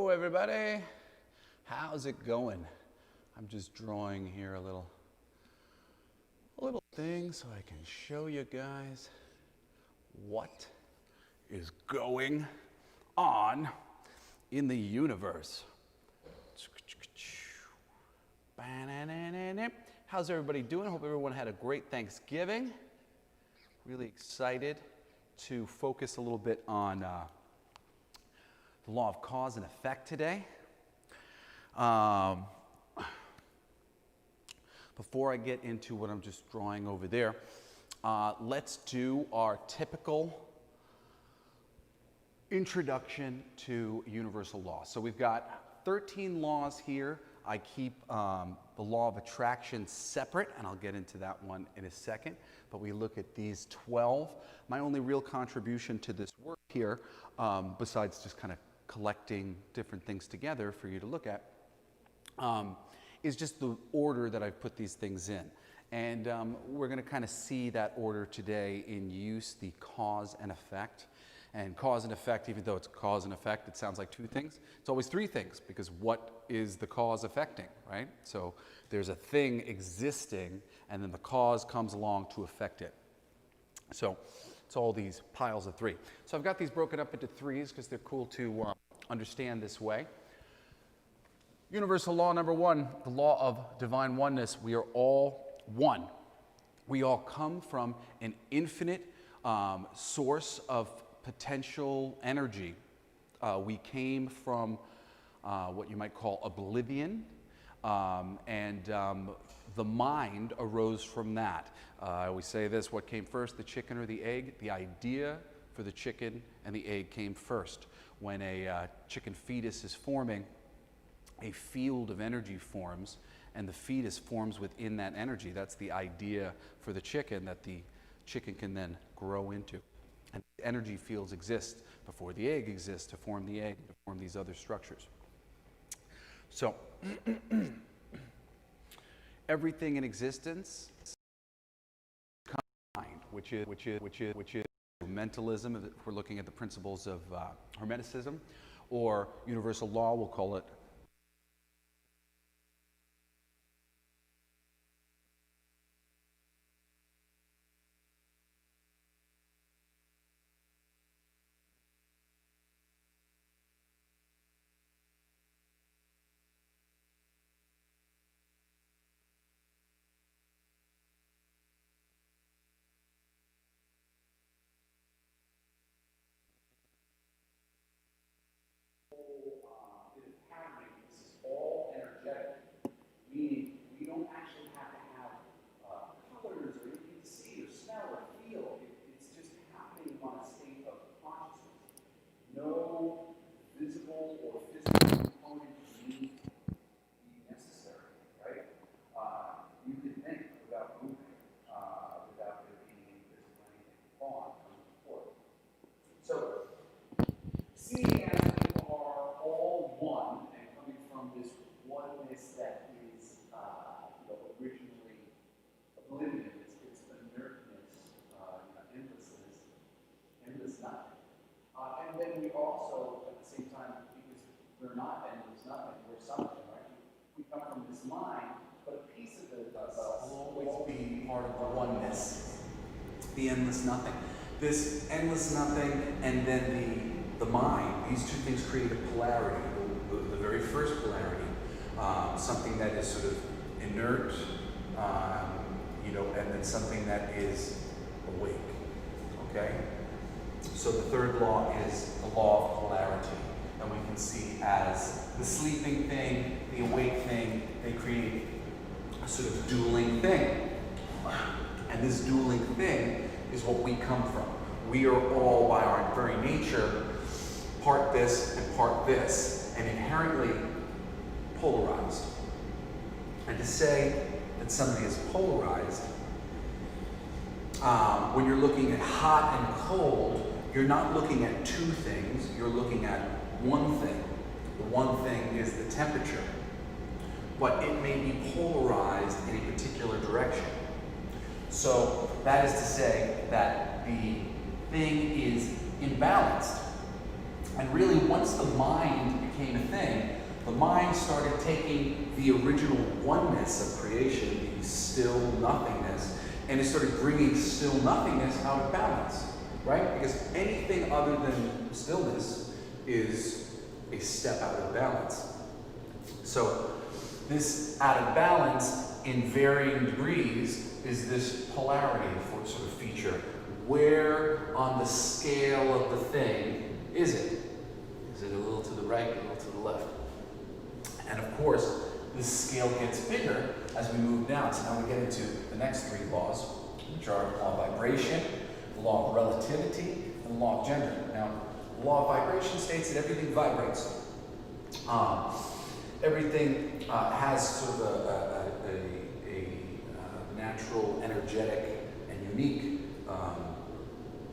Hello everybody, how's it going? I'm just drawing here a little thing so I can show you guys what is going on in the universe. How's everybody doing? Hope everyone had a great Thanksgiving. Really excited to focus a little bit on the law of cause and effect today. Before I get into what I'm just drawing over there, let's do our typical introduction to universal law. So we've got 13 laws here. I keep the law of attraction separate, and I'll get into that one in a second. But we look at these 12. My only real contribution to this work here, besides just kind of collecting different things together for you to look at, is just the order that I've put these things in. And we're going to kind of see that order today in use, the cause and effect. And cause and effect, even though it's cause and effect, it sounds like two things. It's always three things, because what is the cause affecting, right? So there's a thing existing, and then the cause comes along to affect it. So it's all these piles of three. So I've got these broken up into threes because they're cool to understand this way. Universal law number one, the law of divine oneness. We are all one. We all come from an infinite source of potential energy. We came from what you might call oblivion, and the mind arose from that. I always say this: what came first, the chicken or the egg? The idea for the chicken and the egg came first. When a chicken fetus is forming, a field of energy forms, and the fetus forms within that energy. That's the idea for the chicken that the chicken can then grow into. And energy fields exist before the egg exists to form the egg, to form these other structures. So everything in existence combined, which is mentalism, if we're looking at the principles of Hermeticism, or universal law, we'll call it all energetic, meaning we don't actually have to have colors or anything to see or smell or feel. It's just happening on a state of consciousness. No visible or physical component need be necessary, right? You can think without moving, without there being any physical anything on coming forth. So, seeing as we are all one, this oneness that is originally oblivion, it's inertness, endless nothing. And then we also, at the same time, because we're not endless nothing, we're something, right? We come from this mind, but a piece of it will always be part of the oneness, the endless nothing. This endless nothing and then the mind, these two things create a polarity. The very first polarity, something that is sort of inert, and then something that is awake, okay? So the third law is the law of polarity, and we can see as the sleeping thing, the awake thing, they create a sort of dueling thing. And this dueling thing is what we come from. We are all, by our very nature, part this and part this, and inherently polarized. And to say that somebody is polarized, when you're looking at hot and cold, you're not looking at two things, you're looking at one thing. The one thing is the temperature, but it may be polarized in a particular direction. So that is to say that the thing is imbalanced. And really, once the mind became a thing, mind started taking the original oneness of creation, the still nothingness, and it started bringing still nothingness out of balance, right? Because anything other than stillness is a step out of balance. So this out of balance in varying degrees is this polarity sort of feature. Where on the scale of the thing is it? Is it a little to the right, a little to the left? And of course, this scale gets bigger as we move down. So now we get into the next three laws, which are the law of vibration, the law of relativity, and the law of gender. Now, the law of vibration states that everything vibrates. Everything has sort of a natural, energetic, and unique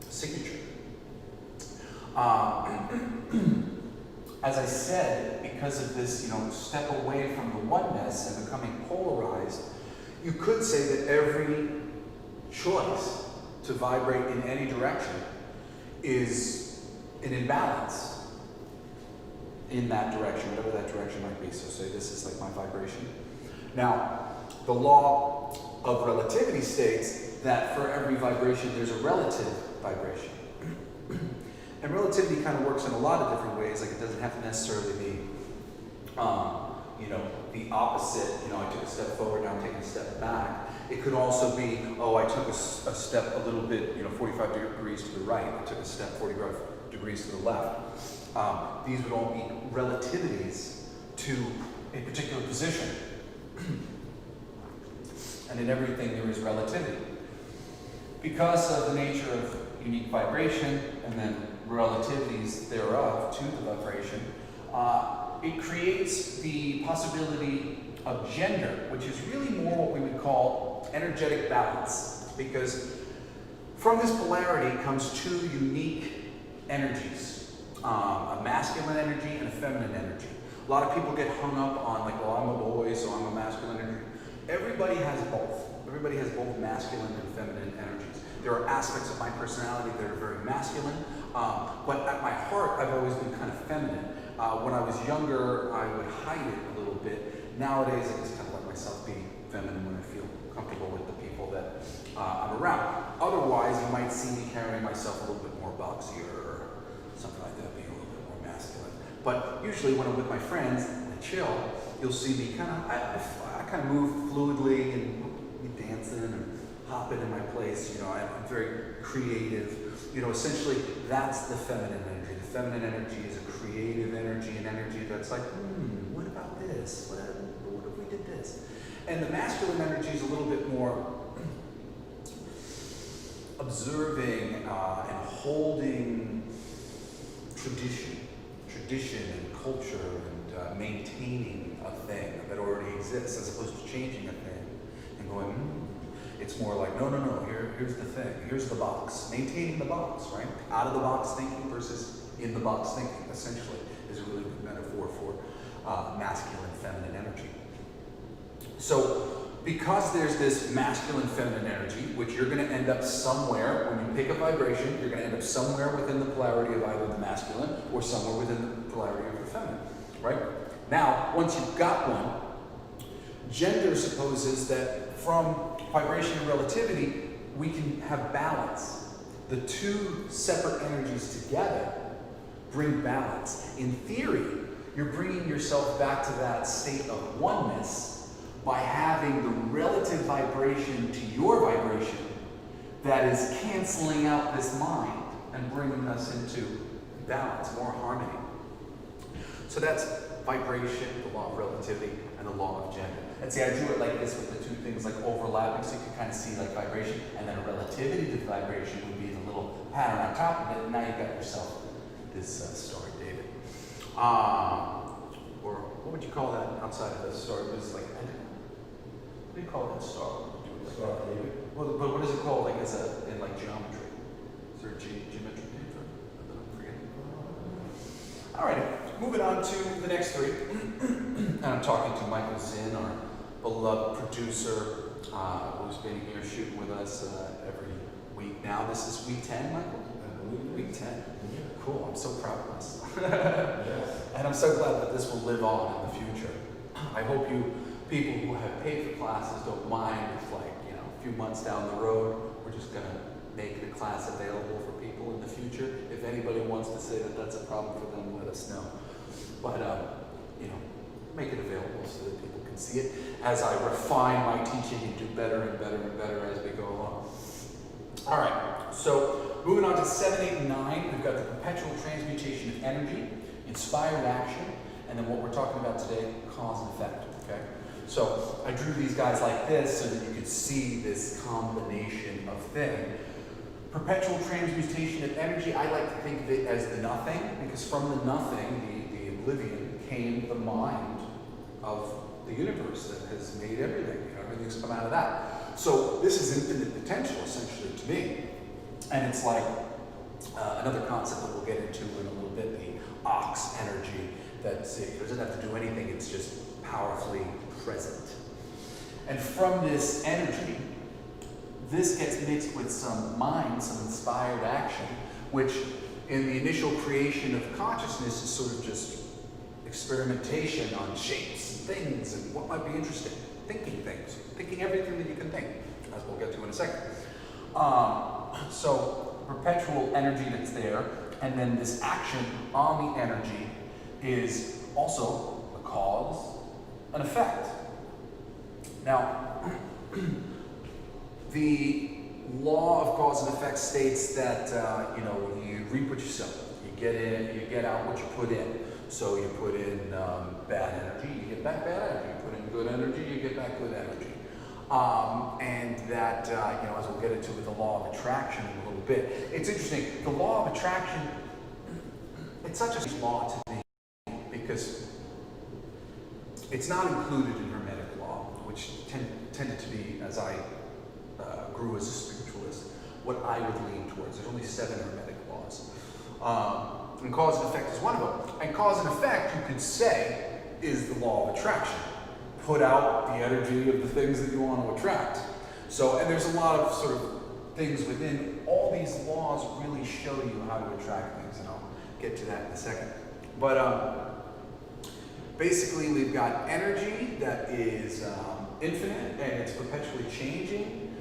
signature. As I said, because of this, step away from the oneness and becoming polarized, you could say that every choice to vibrate in any direction is an imbalance in that direction, whatever that direction might be. So say this is like my vibration. Now, the law of relativity states that for every vibration, there's a relative vibration. And relativity kind of works in a lot of different ways. Like it doesn't have to necessarily be, the opposite. I took a step forward, now I'm taking a step back. It could also be, I took a step a little bit, 45 degrees to the right. I took a step 45 degrees to the left. These would all be relativities to a particular position. And in everything there is relativity. Because of the nature of unique vibration and then relativities thereof to the vibration, it creates the possibility of gender, which is really more what we would call energetic balance. Because from this polarity comes two unique energies, a masculine energy and a feminine energy. A lot of people get hung up on like, I'm a boy, so I'm a masculine energy. Everybody has both. Everybody has both masculine and feminine energies. There are aspects of my personality that are very masculine, but at my heart, I've always been kind of feminine. When I was younger, I would hide it a little bit. Nowadays, I just kind of let myself be feminine when I feel comfortable with the people that I'm around. Otherwise, you might see me carrying myself a little bit more boxier or something like that, being a little bit more masculine. But usually when I'm with my friends and I chill, you'll see me I kind of move fluidly and be dancing and hopping in my place. I'm very creative. Essentially that's the feminine energy. The feminine energy is a creative energy, an energy that's like, what about this? What if we did this? And the masculine energy is a little bit more observing and holding tradition and culture and maintaining a thing that already exists as opposed to changing a thing and going, It's more like, no, here's the thing, here's the box. Maintaining the box, right? Out of the box thinking versus in the box thinking, essentially, is a really good metaphor for masculine, feminine energy. So, because there's this masculine, feminine energy, which you're going to end up somewhere, when you pick a vibration, you're going to end up somewhere within the polarity of either the masculine or somewhere within the polarity of the feminine, right? Now, once you've got one, gender supposes that from vibration and relativity, we can have balance. The two separate energies together bring balance. In theory, you're bringing yourself back to that state of oneness by having the relative vibration to your vibration that is canceling out this mind and bringing us into balance, more harmony. So that's vibration, the law of relativity, and the law of gender. And see, I drew it like this with the two things like overlapping, so you can kind of see like vibration, and then a relativity to the vibration would be the little pattern on top of it, and now you've got yourself this star, David. Or what would you call that outside of the star? It was like, what do you call that star? Star, David. Well, but what is it called like in like geometry? Is there a geometric name for it? I'm forgetting. All right, moving on to the next three. And I'm talking to Michael Zinn, our beloved producer, who's been here shooting with us every week now. This is week 10, Michael? Week 10. cool. I'm so proud of us. Yes. And I'm so glad that this will live on in the future. I hope you people who have paid for classes don't mind if, like, you know, a few months down the road, we're just going to make the class available for people in the future. If anybody wants to say that that's a problem for them, let us know. But, you know, make it available so that people can see it as I refine my teaching and do better and better and better as we go along. All right, so moving on to 7, 8, and 9, we've got the perpetual transmutation of energy, inspired action, and then what we're talking about today, cause and effect, okay? So I drew these guys like this so that you could see this combination of thing. Perpetual transmutation of energy, I like to think of it as the nothing, because from the nothing, the oblivion, came the mind of the universe that has made everything. You know, everything's come out of that. So this is infinite potential, essentially, to me. And it's like another concept that we'll get into in a little bit, the ox energy, that it doesn't have to do anything, it's just powerfully present. And from this energy, this gets mixed with some mind, some inspired action, which in the initial creation of consciousness is sort of just experimentation on shapes and things and what might be interesting. Thinking things, thinking everything that you can think, as we'll get to in a second. So perpetual energy that's there, and then this action on the energy is also a cause, an effect. Now, the law of cause and effect states that you know, you reap what you sow. You get in, you get out what you put in. So you put in bad energy, you get back bad energy. You put in good energy, you get back good energy. And that, you know, as we'll get into with the law of attraction in a little bit, it's interesting. The law of attraction, it's such a law to me because it's not included in Hermetic law, which tended to be, as I grew as a spiritualist, what I would lean towards. There's only 7 Hermetic laws. And cause and effect is one of them. And cause and effect, you could say, is the law of attraction. Put out the energy of the things that you want to attract. So, and there's a lot of sort of things within all these laws really show you how to attract things, and I'll get to that in a second. But basically, we've got energy that is infinite and it's perpetually changing,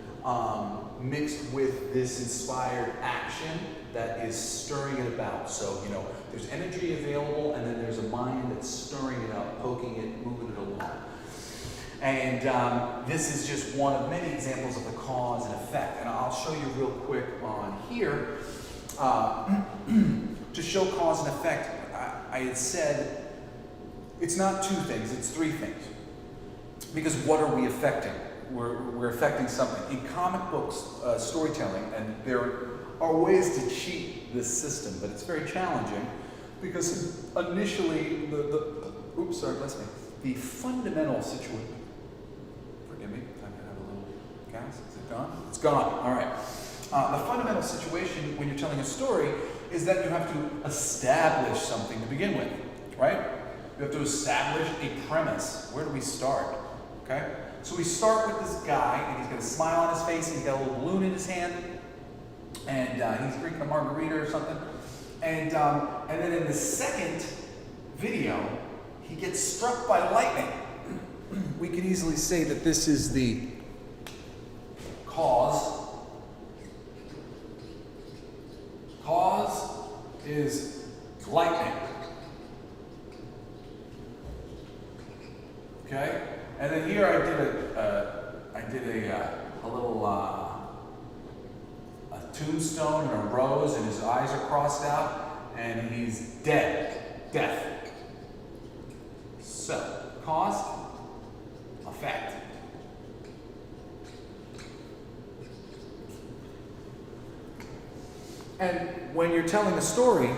mixed with this inspired action that is stirring it about. So, you know, there's energy available, and then there's a mind that's stirring it up, poking it, moving it along. And this is just one of many examples of the cause and effect. And I'll show you real quick on here. To show cause and effect, I had said it's not 2 things, it's 3 things. Because what are we affecting? We're affecting something. In comic books, storytelling, and there are ways to cheat this system, but it's very challenging because initially the fundamental situation. Forgive me, I have a little gas. Is it gone? It's gone. All right. The fundamental situation when you're telling a story is that you have to establish something to begin with, right? You have to establish a premise. Where do we start? Okay? So we start with this guy, and he's got a smile on his face, and he's got a little balloon in his hand, and he's drinking a margarita or something. And then in the second video, he gets struck by lightning. We can easily say that this is the cause. Cause is lightning. Okay? And then here I did a little a tombstone and a rose, and his eyes are crossed out, and he's dead. Death. So, cause, effect. And when you're telling a story,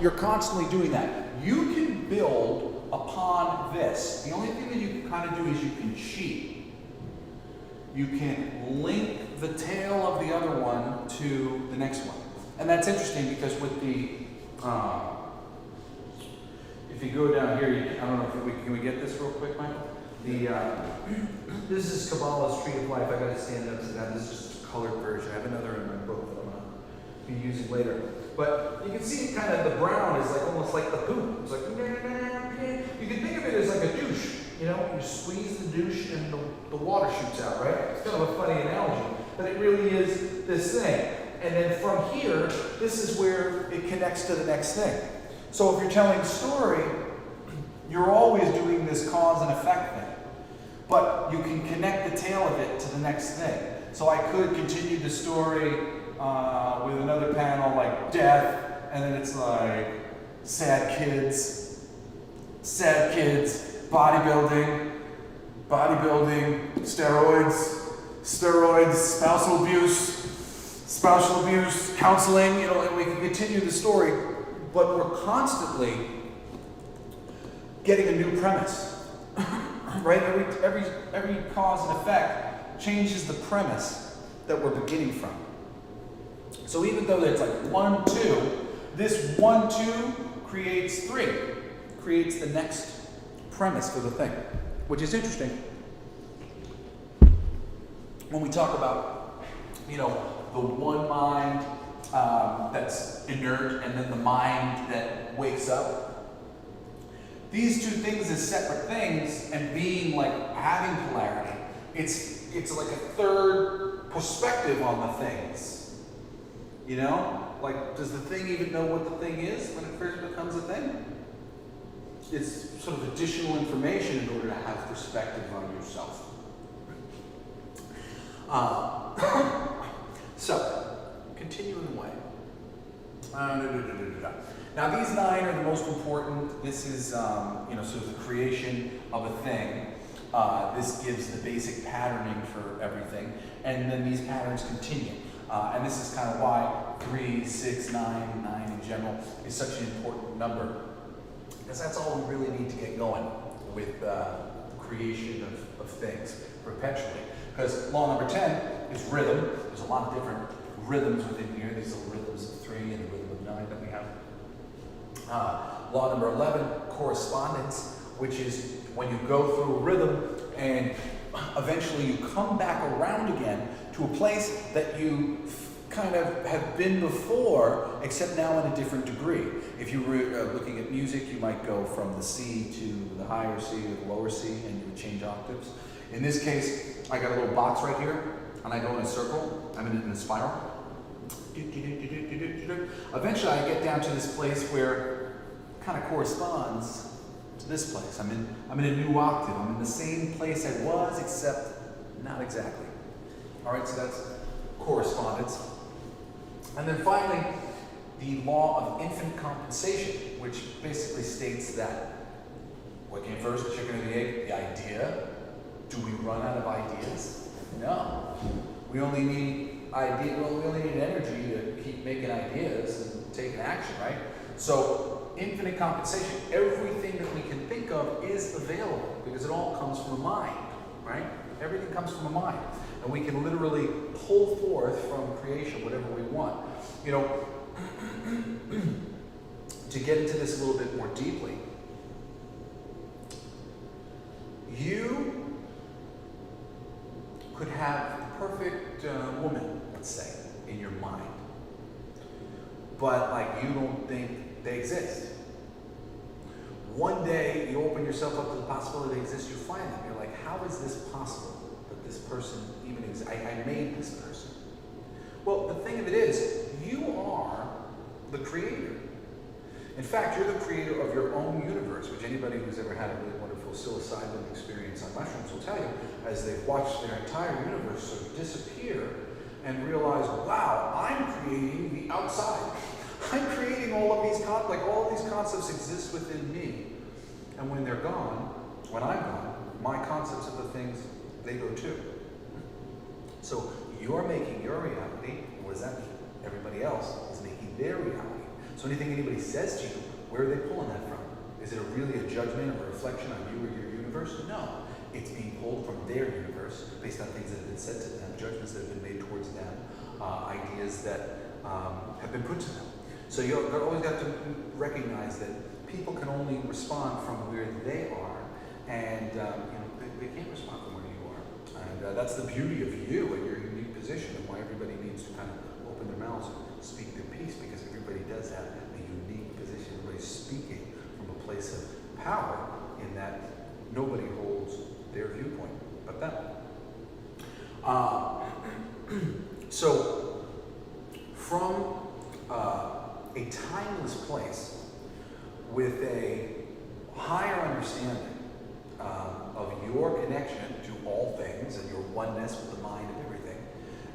you're constantly doing that. You can build upon this. The only thing that you can kind of do is you can cheat. You can link the tail of the other one to the next one. And that's interesting because with the, if you go down here, I don't know if can we get this real quick, Michael? This is Kabbalah's Tree of Life. I got to stand up to that. This is just a colored version. I have another in my book that I'm going to be using later. But you can see kind of the brown is like almost like the poop. It's like, you can think of it as like a douche. You know, you squeeze the douche and the water shoots out, right? It's kind of a funny analogy, but it really is this thing. And then from here, this is where it connects to the next thing. So if you're telling a story, you're always doing this cause and effect thing. But you can connect the tail of it to the next thing. So I could continue the story with another panel like death, and then it's like sad kids, bodybuilding, steroids, spousal abuse, counseling, you know, and we can continue the story, but we're constantly getting a new premise, right? Every cause and effect changes the premise that we're beginning from. So even though it's like 1, 2, this 1, 2 creates 3, creates the next premise for the thing, which is interesting when we talk about, you know, the one mind that's inert and then the mind that wakes up. These two things as separate things and being like having polarity, it's like a third perspective on the things. You know? Like, does the thing even know what the thing is when it first becomes a thing? It's sort of additional information in order to have perspective on yourself. So, continuing away. Now these 9 are the most important. This is, you know, sort of the creation of a thing. This gives the basic patterning for everything, and then these patterns continue. And this is kind of why 3, 6, 9 in general is such an important number, because that's all we really need to get going with creation of things perpetually. Because law number 10 is rhythm. There's a lot of different rhythms within here. These are rhythms of 3 and the rhythm of 9 that we have. Law number 11, correspondence, which is when you go through a rhythm and eventually you come back around again to a place that you kind of have been before, except now in a different degree. If you were looking at music, you might go from the C to the higher C to the lower C, and you would change octaves. In this case, I got a little box right here, and I go in a circle. I'm in a spiral. Eventually, I get down to this place where it kind of corresponds to this place. I'm in a new octave. I'm in the same place I was, except not exactly. All right, so that's correspondence. And then finally, the law of infinite compensation, which basically states that what came first, the chicken or the egg? The idea. Do we run out of ideas? No. We only need energy to keep making ideas and taking action, right? So infinite compensation, everything that we can think of is available because it all comes from a mind, right? Everything comes from a mind. And we can literally pull forth from creation whatever we want. You know, to get into this a little bit more deeply, you could have the perfect woman, let's say, in your mind, but like you don't think they exist. One day you open yourself up to the possibility they exist, you find them. You're like, how is this possible that this person even exists? I made this person. Well, the thing of it is, you are the creator. In fact, you're the creator of your own universe, which anybody who's ever had a really wonderful psilocybin experience on mushrooms will tell you, as they've watched their entire universe sort of disappear and realize, wow, I'm creating the outside. I'm creating all of these all of these concepts exist within me. And when they're gone, when I'm gone, my concepts of the things, they go too. So you're making your reality. What does that mean? Everybody else is making their reality. So anything anybody says to you, where are they pulling that from? Is it really a judgment or a reflection on you or your universe? No. It's being pulled from their universe based on things that have been said to them, judgments that have been made towards them, ideas that have been put to them. So you've always got to recognize that people can only respond from where they are, and you know, they can't respond from where you are. And that's the beauty of you and your unique position, and why everybody needs to kind of open their mouths and speak their piece, because everybody does have a unique position. Everybody's speaking from a place of power in that nobody holds their viewpoint but them. So, from a timeless place with a higher understanding of your connection to all things and your oneness with the mind and everything,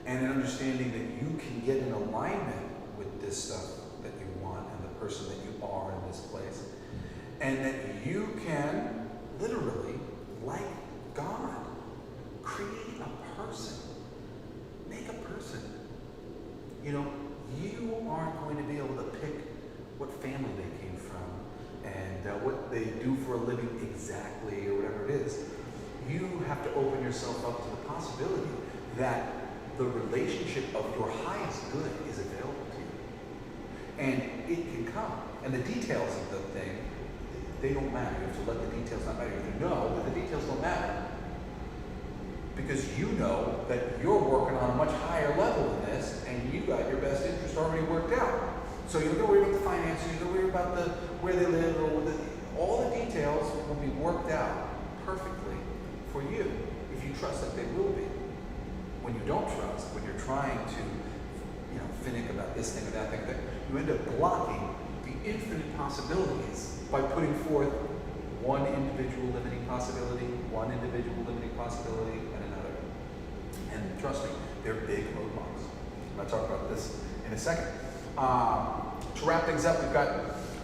and an understanding that you can get in alignment with this stuff that you want and the person that you are in this place, and that you can literally, like God, create a person. Make a person. You know, you aren't going to be able to pick what family they came from and what they do for a living exactly, or whatever it is. You have to open yourself up to the possibility that the relationship of your highest good is available to you. And it can come. And the details of the thing, they don't matter. You have to let the details not matter. You know that the details don't matter, because you know that you're working on a much higher level than this, and you got your best interest already worked out. So you don't have to worry about the finances, you don't worry about where they live, or all the details will be worked out perfectly for you if you trust that they will be. When you don't trust, when you're trying to, think about this thing or that thing, you end up blocking the infinite possibilities by putting forth one individual limiting possibility, and another. And trust me, they're big roadblocks. I'll talk about this in a second. To wrap things up, we've got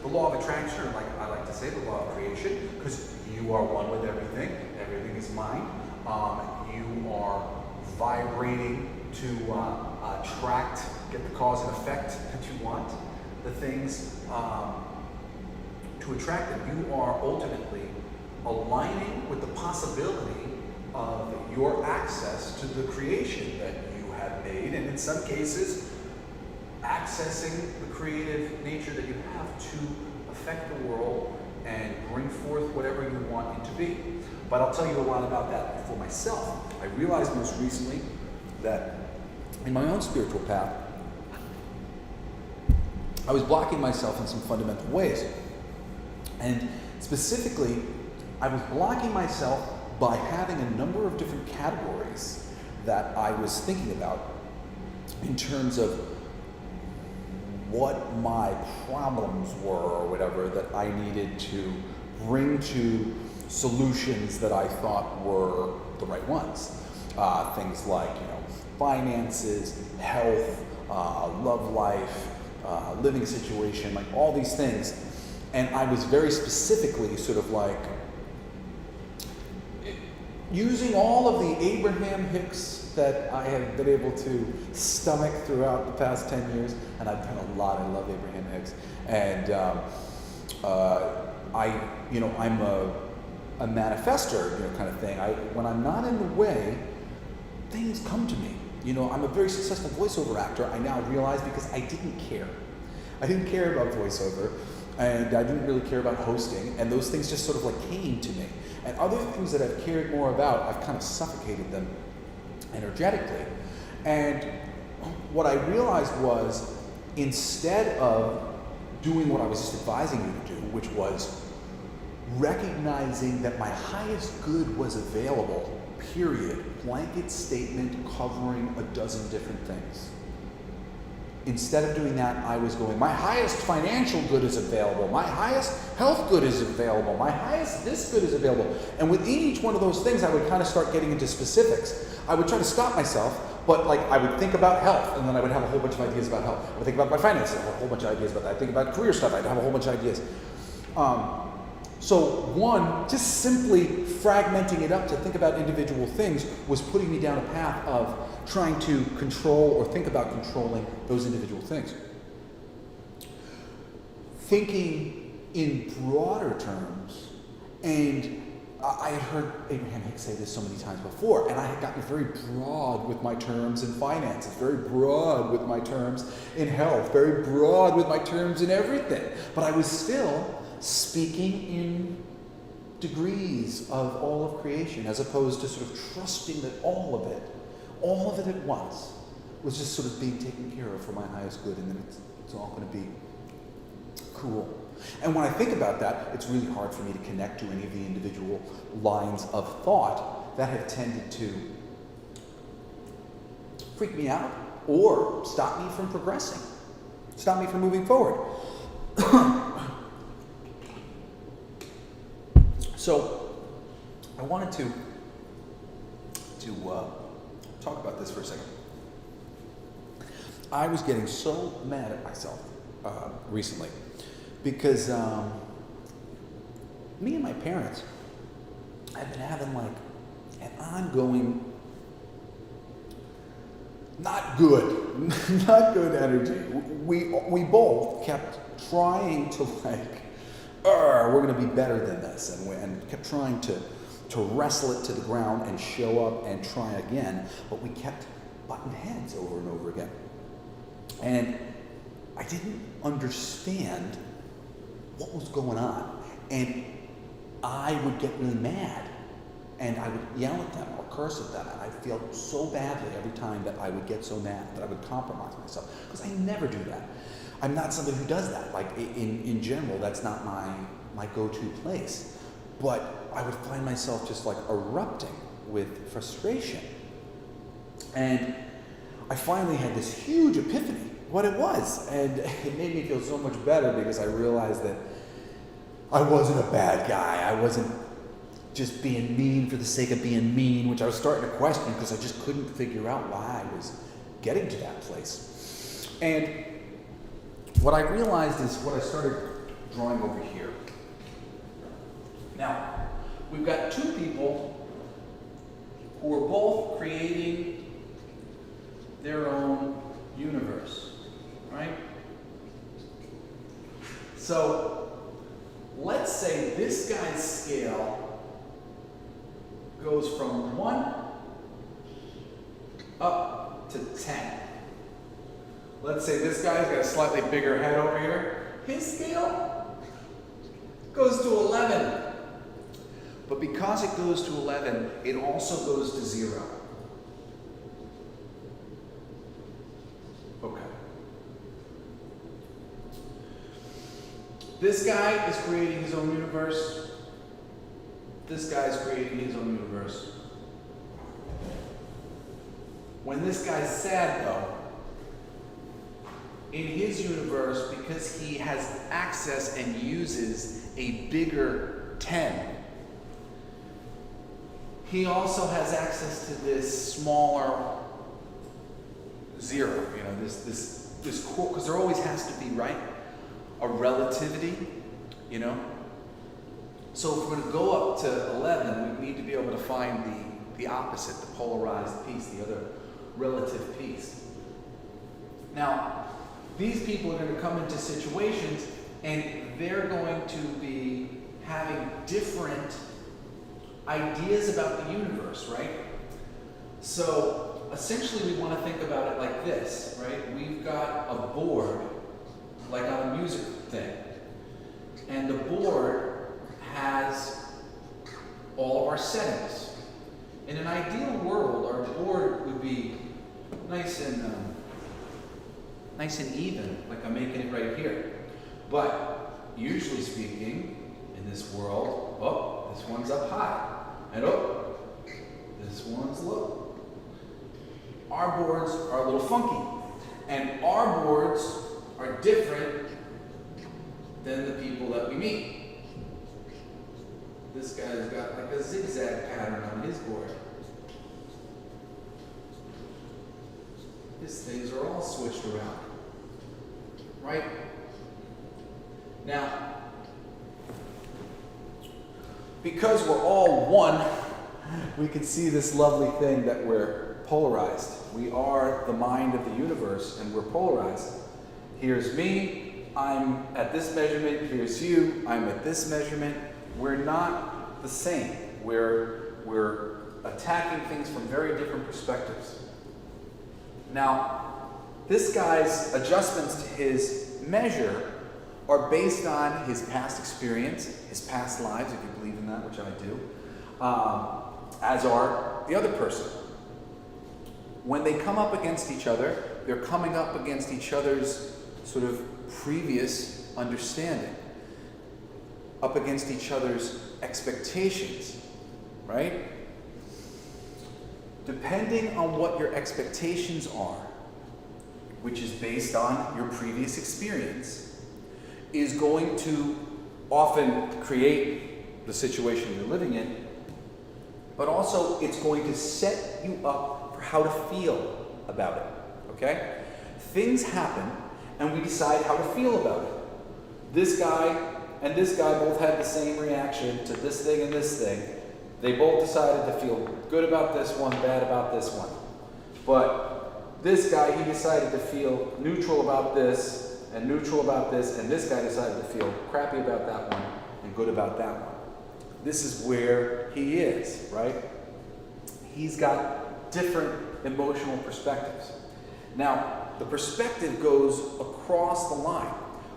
the law of attraction, or like I like to say, the law of creation, because you are one with everything. Everything is mind. You are vibrating to attract, get the cause and effect that you want, the things to attract them. You are ultimately aligning with the possibility of your access to the creation that you have made, and in some cases, accessing the creative nature that you have to affect the world and bring forth whatever you want it to be. But I'll tell you a lot about that for myself. I realized most recently that in my own spiritual path, I was blocking myself in some fundamental ways. And specifically, I was blocking myself by having a number of different categories that I was thinking about in terms of what my problems were, or whatever, that I needed to bring to solutions that I thought were the right ones. Things like, finances, health, love life, living situation, like all these things. And I was very specifically sort of like using all of the Abraham Hicks that I have been able to stomach throughout the past 10 years, and I've done a lot. I love Abraham Hicks, and I'm a manifester, kind of thing. When I'm not in the way, things come to me. I'm a very successful voiceover actor. I now realize, because I didn't care. I didn't care about voiceover, and I didn't really care about hosting, and those things just sort of like came to me. And other things that I've cared more about, I've kind of suffocated them energetically. And what I realized was, instead of doing what I was just advising you to do, which was recognizing that my highest good was available, period, blanket statement covering a dozen different things. Instead of doing that, I was going, my highest financial good is available, my highest health good is available, my highest this good is available. And within each one of those things, I would kind of start getting into specifics. I would try to stop myself, but I would think about health, and then I would have a whole bunch of ideas about health. I would think about my finances, I have a whole bunch of ideas about that. I'd think about career stuff, I'd have a whole bunch of ideas. So one, just simply fragmenting it up to think about individual things was putting me down a path of trying to control or think about controlling those individual things. Thinking in broader terms, and I had heard Abraham Hicks say this so many times before, and I had gotten very broad with my terms in finances, very broad with my terms in health, very broad with my terms in everything. But I was still speaking in degrees of all of creation, as opposed to sort of trusting that all of it at once was just sort of being taken care of for my highest good, and then it's all going to be cool. And when I think about that, it's really hard for me to connect to any of the individual lines of thought that have tended to freak me out or stop me from progressing, stop me from moving forward. So I wanted to talk about this for a second. I was getting so mad at myself recently because me and my parents have been having like an ongoing, not good energy. We both kept trying to like, we're going to be better than this, and kept trying to wrestle it to the ground and show up and try again, but we kept butting heads over and over again. And I didn't understand what was going on, and I would get really mad, and I would yell at them or curse at them, and I felt so badly every time that I would get so mad that I would compromise myself, because I never do that. I'm not somebody who does that. Like in general, that's not my go-to place. But I would find myself just like erupting with frustration. And I finally had this huge epiphany, what it was. And it made me feel so much better because I realized that I wasn't a bad guy. I wasn't just being mean for the sake of being mean, which I was starting to question because I just couldn't figure out why I was getting to that place. And what I realized is what I started drawing over here. Now, we've got two people who are both creating their own universe, right? So, let's say this guy's scale goes from 1 up to 10. Let's say this guy's got a slightly bigger head over here. His scale goes to 11. But because it goes to 11, it also goes to 0. Okay. This guy is creating his own universe. This guy's creating his own universe. When this guy's sad, though, in his universe, because he has access and uses a bigger 10, he also has access to this smaller 0. You know, this core, because there always has to be, right, a relativity, you know. So if we're going to go up to 11, we need to be able to find the opposite, the polarized piece, the other relative piece. Now, these people are going to come into situations and they're going to be having different ideas about the universe, right? So essentially we want to think about it like this, right? We've got a board, like on a music thing, and the board has all of our settings. In an ideal world, our board would be nice and even, like I'm making it right here. But usually speaking, in this world, oh, this one's up high, and oh, this one's low. Our boards are a little funky, and our boards are different than the people that we meet. This guy's got like a zigzag pattern on his board. His things are all switched around. Right? Now, because we're all one, we can see this lovely thing that we're polarized. We are the mind of the universe, and we're polarized. Here's me, I'm at this measurement. Here's you, I'm at this measurement. We're not the same. We're attacking things from very different perspectives. Now, this guy's adjustments to his measure are based on his past experience, his past lives, if you believe in that, which I do, as are the other person. when they come up against each other, they're coming up against each other's sort of previous understanding, up against each other's expectations, right? Depending on what your expectations are, which is based on your previous experience, is going to often create the situation you're living in, but also it's going to set you up for how to feel about it, okay? Things happen and we decide how to feel about it. This guy and this guy both had the same reaction to this thing and this thing. They both decided to feel good about this one, bad about this one. But this guy, he decided to feel neutral about this and neutral about this, and this guy decided to feel crappy about that one and good about that one. This is where he is, right? He's got different emotional perspectives. Now, the perspective goes across the line.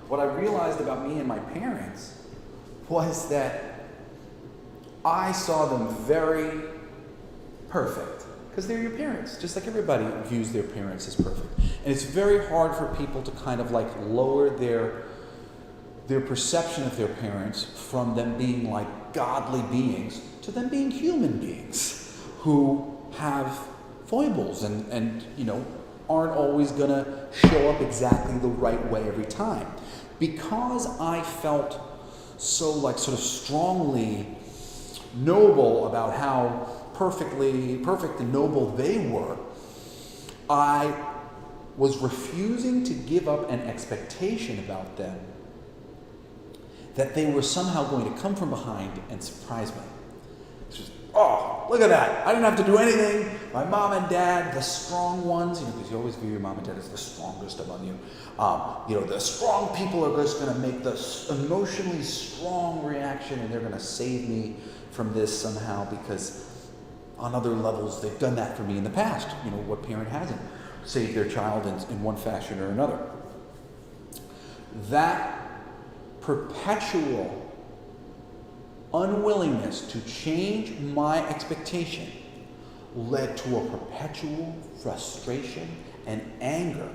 What I realized about me and my parents was that I saw them very perfect, because they're your parents, just like everybody views their parents as perfect. And it's very hard for people to kind of like lower their perception of their parents from them being like godly beings to them being human beings who have foibles and you know, aren't always gonna show up exactly the right way every time. Because I felt so like sort of strongly noble about how perfect and noble they were, I was refusing to give up an expectation about them that they were somehow going to come from behind and surprise me. It's just, oh, look at that. I didn't have to do anything. My mom and dad, the strong ones, you know, because you always view your mom and dad as the strongest among you. You know, the strong people are just going to make the emotionally strong reaction and they're going to save me from this somehow, because on other levels they've done that for me in the past. You know, what parent hasn't saved their child in one fashion or another? That perpetual unwillingness to change my expectation led to a perpetual frustration and anger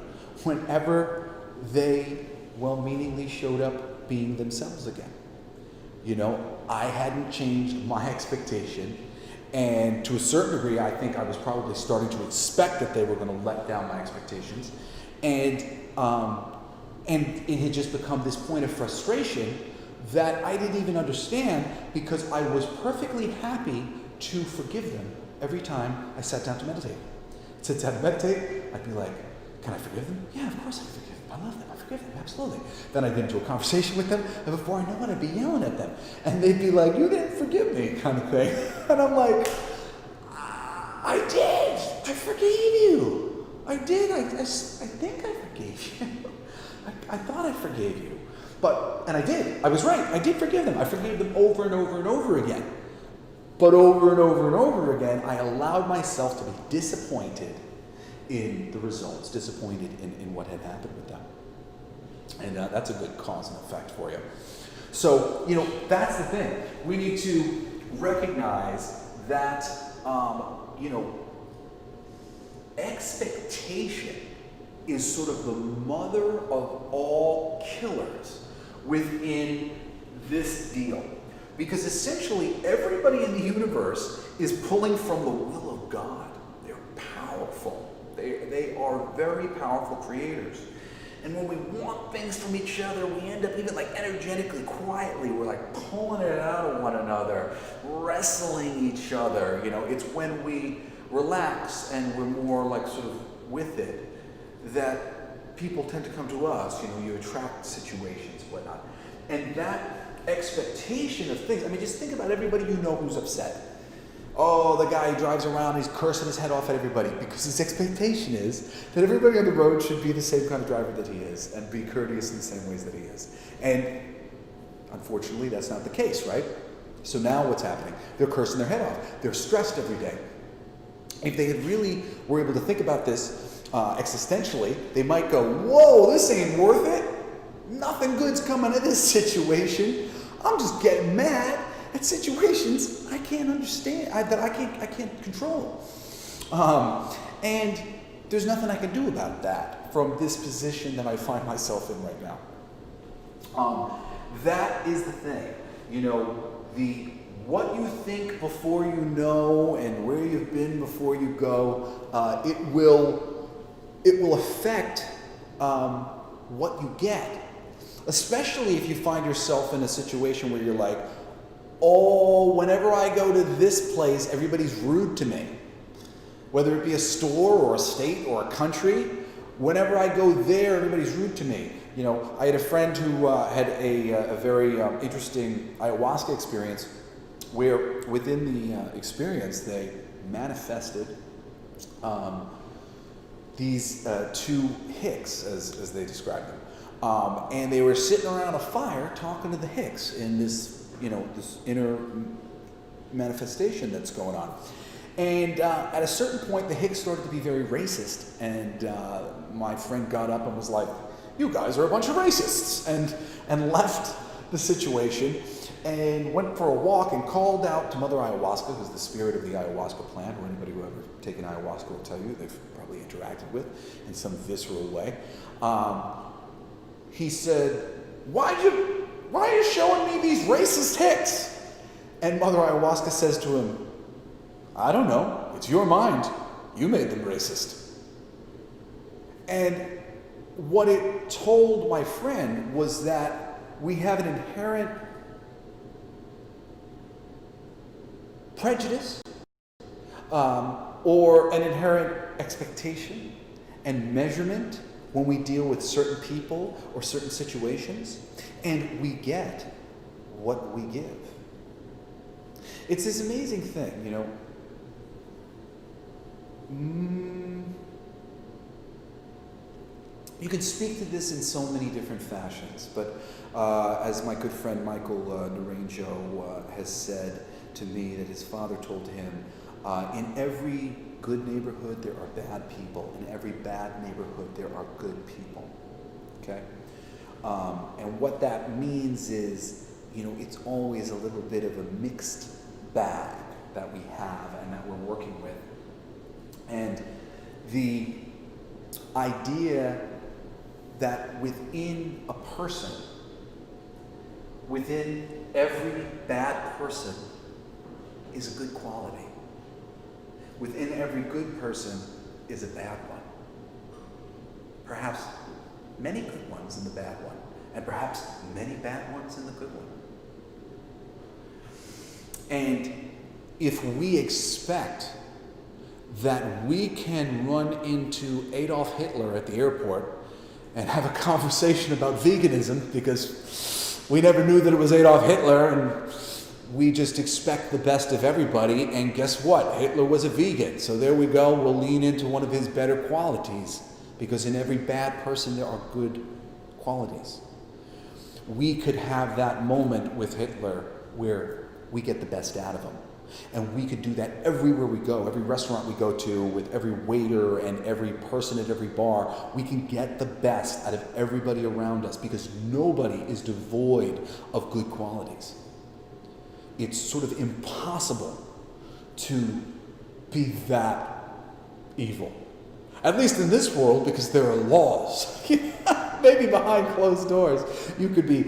whenever they well-meaningly showed up being themselves again. You know, I hadn't changed my expectation, and to a certain degree, I think I was probably starting to expect that they were going to let down my expectations, and it had just become this point of frustration that I didn't even understand, because I was perfectly happy to forgive them every time I sat down to meditate. Sit down to meditate, I'd be like, can I forgive them? Yeah, of course I can forgive them. I love them. I forgive them, absolutely. Then I'd get into a conversation with them, and before I know it, I'd be yelling at them. And they'd be like, you didn't forgive me, kind of thing. And I'm like, I did. I forgave you. I did. I think I forgave you. I thought I forgave you. And I did. I was right. I did forgive them. I forgave them over and over and over again. But over and over and over again, I allowed myself to be disappointed in the results, disappointed in what had happened with them. And that's a good cause and effect for you. So, you know, that's the thing. We need to recognize that, you know, expectation is sort of the mother of all killers within this deal. Because essentially everybody in the universe is pulling from the will of God. They're powerful. They are very powerful creators. And when we want things from each other, we end up even like energetically, quietly, we're like pulling it out of one another, wrestling each other. You know, it's when we relax and we're more like sort of with it that people tend to come to us. You know, you attract situations, whatnot. And that expectation of things, I mean, just think about everybody you know who's upset. Oh, the guy who drives around, he's cursing his head off at everybody because his expectation is that everybody on the road should be the same kind of driver that he is and be courteous in the same ways that he is. And unfortunately, that's not the case, right? So now what's happening? They're cursing their head off. They're stressed every day. If they had really were able to think about this existentially, they might go, whoa, this ain't worth it. Nothing good's coming of this situation. I'm just getting mad at situations I can't understand, that I can't control. And there's nothing I can do about that from this position that I find myself in right now. That is the thing. You know, what you think before you know and where you've been before you go, it will affect what you get. Especially if you find yourself in a situation where you're like, oh, whenever I go to this place, everybody's rude to me. Whether it be a store or a state or a country, whenever I go there, everybody's rude to me. You know, I had a friend who had a very interesting ayahuasca experience where within the experience they manifested these two Hicks, as they described them. And they were sitting around a fire talking to the Hicks in this, you know, this inner manifestation that's going on. And at a certain point, the Hicks started to be very racist. And my friend got up and was like, "You guys are a bunch of racists," and left the situation and went for a walk and called out to Mother Ayahuasca, who's the spirit of the ayahuasca plant, or anybody who ever taken ayahuasca will tell you they've probably interacted with in some visceral way. He said, why are you showing me these racist Hicks? And Mother Ayahuasca says to him, I don't know, it's your mind. You made them racist. And what it told my friend was that we have an inherent prejudice or an inherent expectation and measurement when we deal with certain people or certain situations, and we get what we give. It's this amazing thing, you know. You can speak to this in so many different fashions, but as my good friend Michael Naranjo has said to me, that his father told him, in every good neighborhood there are bad people, in every bad neighborhood there are good people. Okay? And what that means is, you know, it's always a little bit of a mixed bag that we have and that we're working with. And the idea that within a person, within every bad person, is a good quality. Within every good person is a bad one. Perhaps many good ones in the bad one, and perhaps many bad ones in the good one. And if we expect that we can run into Adolf Hitler at the airport and have a conversation about veganism because we never knew that it was Adolf Hitler, and we just expect the best of everybody, and guess what? Hitler was a vegan. So there we go, we'll lean into one of his better qualities, because in every bad person there are good qualities. We could have that moment with Hitler where we get the best out of him. And we could do that everywhere we go, every restaurant we go to, with every waiter and every person at every bar. We can get the best out of everybody around us, because nobody is devoid of good qualities. It's sort of impossible to be that evil. At least in this world, because there are laws. Maybe behind closed doors, you could be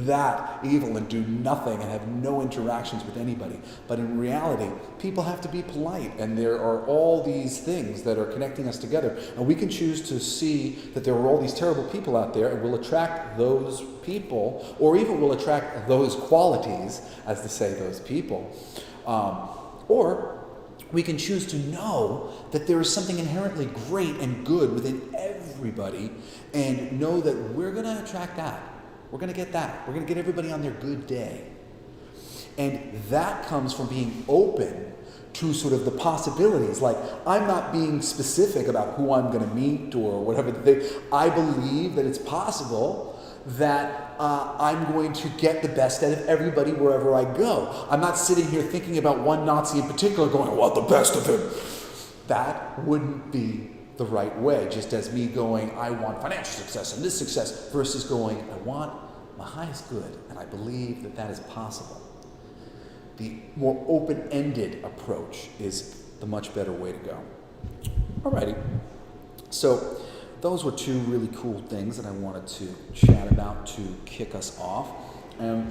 that evil and do nothing and have no interactions with anybody. But in reality, people have to be polite, and there are all these things that are connecting us together. And we can choose to see that there are all these terrible people out there, and we'll attract those people, or even we'll attract those qualities, as to say those people. Or we can choose to know that there is something inherently great and good within everybody, and know that we're going to attract that. We're going to get that. We're going to get everybody on their good day. And that comes from being open to sort of the possibilities. Like, I'm not being specific about who I'm going to meet or whatever. I believe that it's possible that I'm going to get the best out of everybody wherever I go. I'm not sitting here thinking about one Nazi in particular going, I want the best of him. That wouldn't be the right way. Just as me going, I want financial success and this success, versus going, I want my highest good, and I believe that that is possible. The more open-ended approach is the much better way to go. Alrighty. So those were two really cool things that I wanted to chat about to kick us off. We're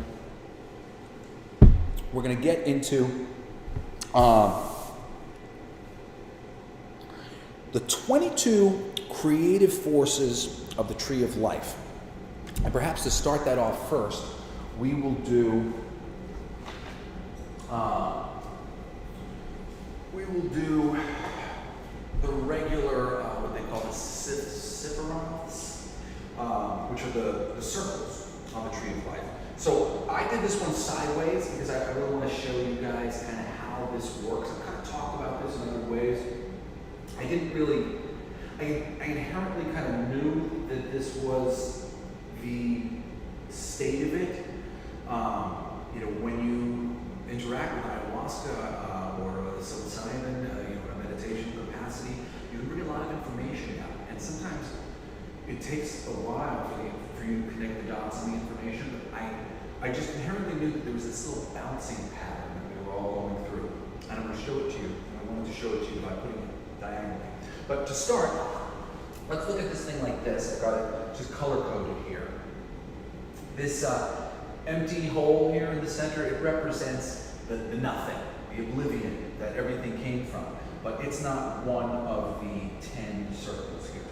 going to get into the 22 creative forces of the Tree of Life. And perhaps to start that off first, we will do the regular, what they call the cyphers, which are the circles on the Tree of Life. So I did this one sideways because I really want to show you guys kind of how this works. I've kind of talked about this in other ways. I inherently kind of knew that this was the state of it. When you interact with ayahuasca or psilocybin, a meditation capacity, you can bring a lot of information out. And sometimes it takes a while for you to connect the dots and the information. But I just inherently knew that there was this little bouncing pattern that we were all going through. And I'm going to show it to you. And I wanted to show it to you by putting it diagonally. But to start, let's look at this thing like this. I've got it just color-coded here. This empty hole here in the center, it represents the nothing, the oblivion that everything came from. But it's not one of the 10 circles here.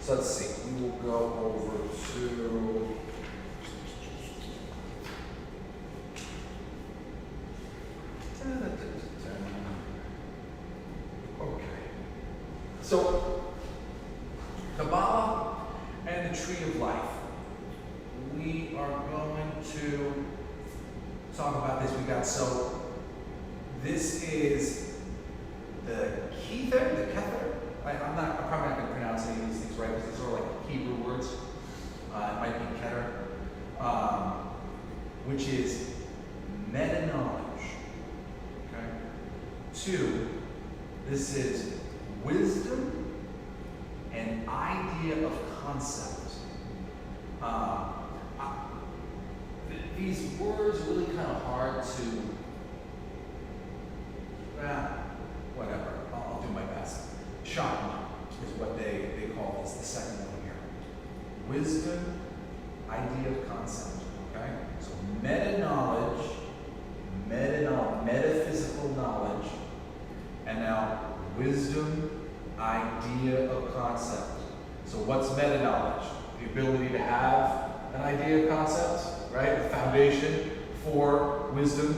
So let's see. We will go over to... Okay. So, Kabbalah and the Tree of Life. We are going to talk about this. This is the Kether, I'm probably not going to pronounce any of these things right because these are like Hebrew words. It might be Keter, which is meta-knowledge. Okay? 2, this is wisdom and idea of concept. These words are really kind of hard to, whatever, I'll do my best. Shakma is what they call this, the second one here. Wisdom, idea of concept, okay? So meta-knowledge, metaphysical knowledge, and now wisdom, idea of concept. So what's meta-knowledge? The ability to have an idea of concept, right? The foundation for wisdom.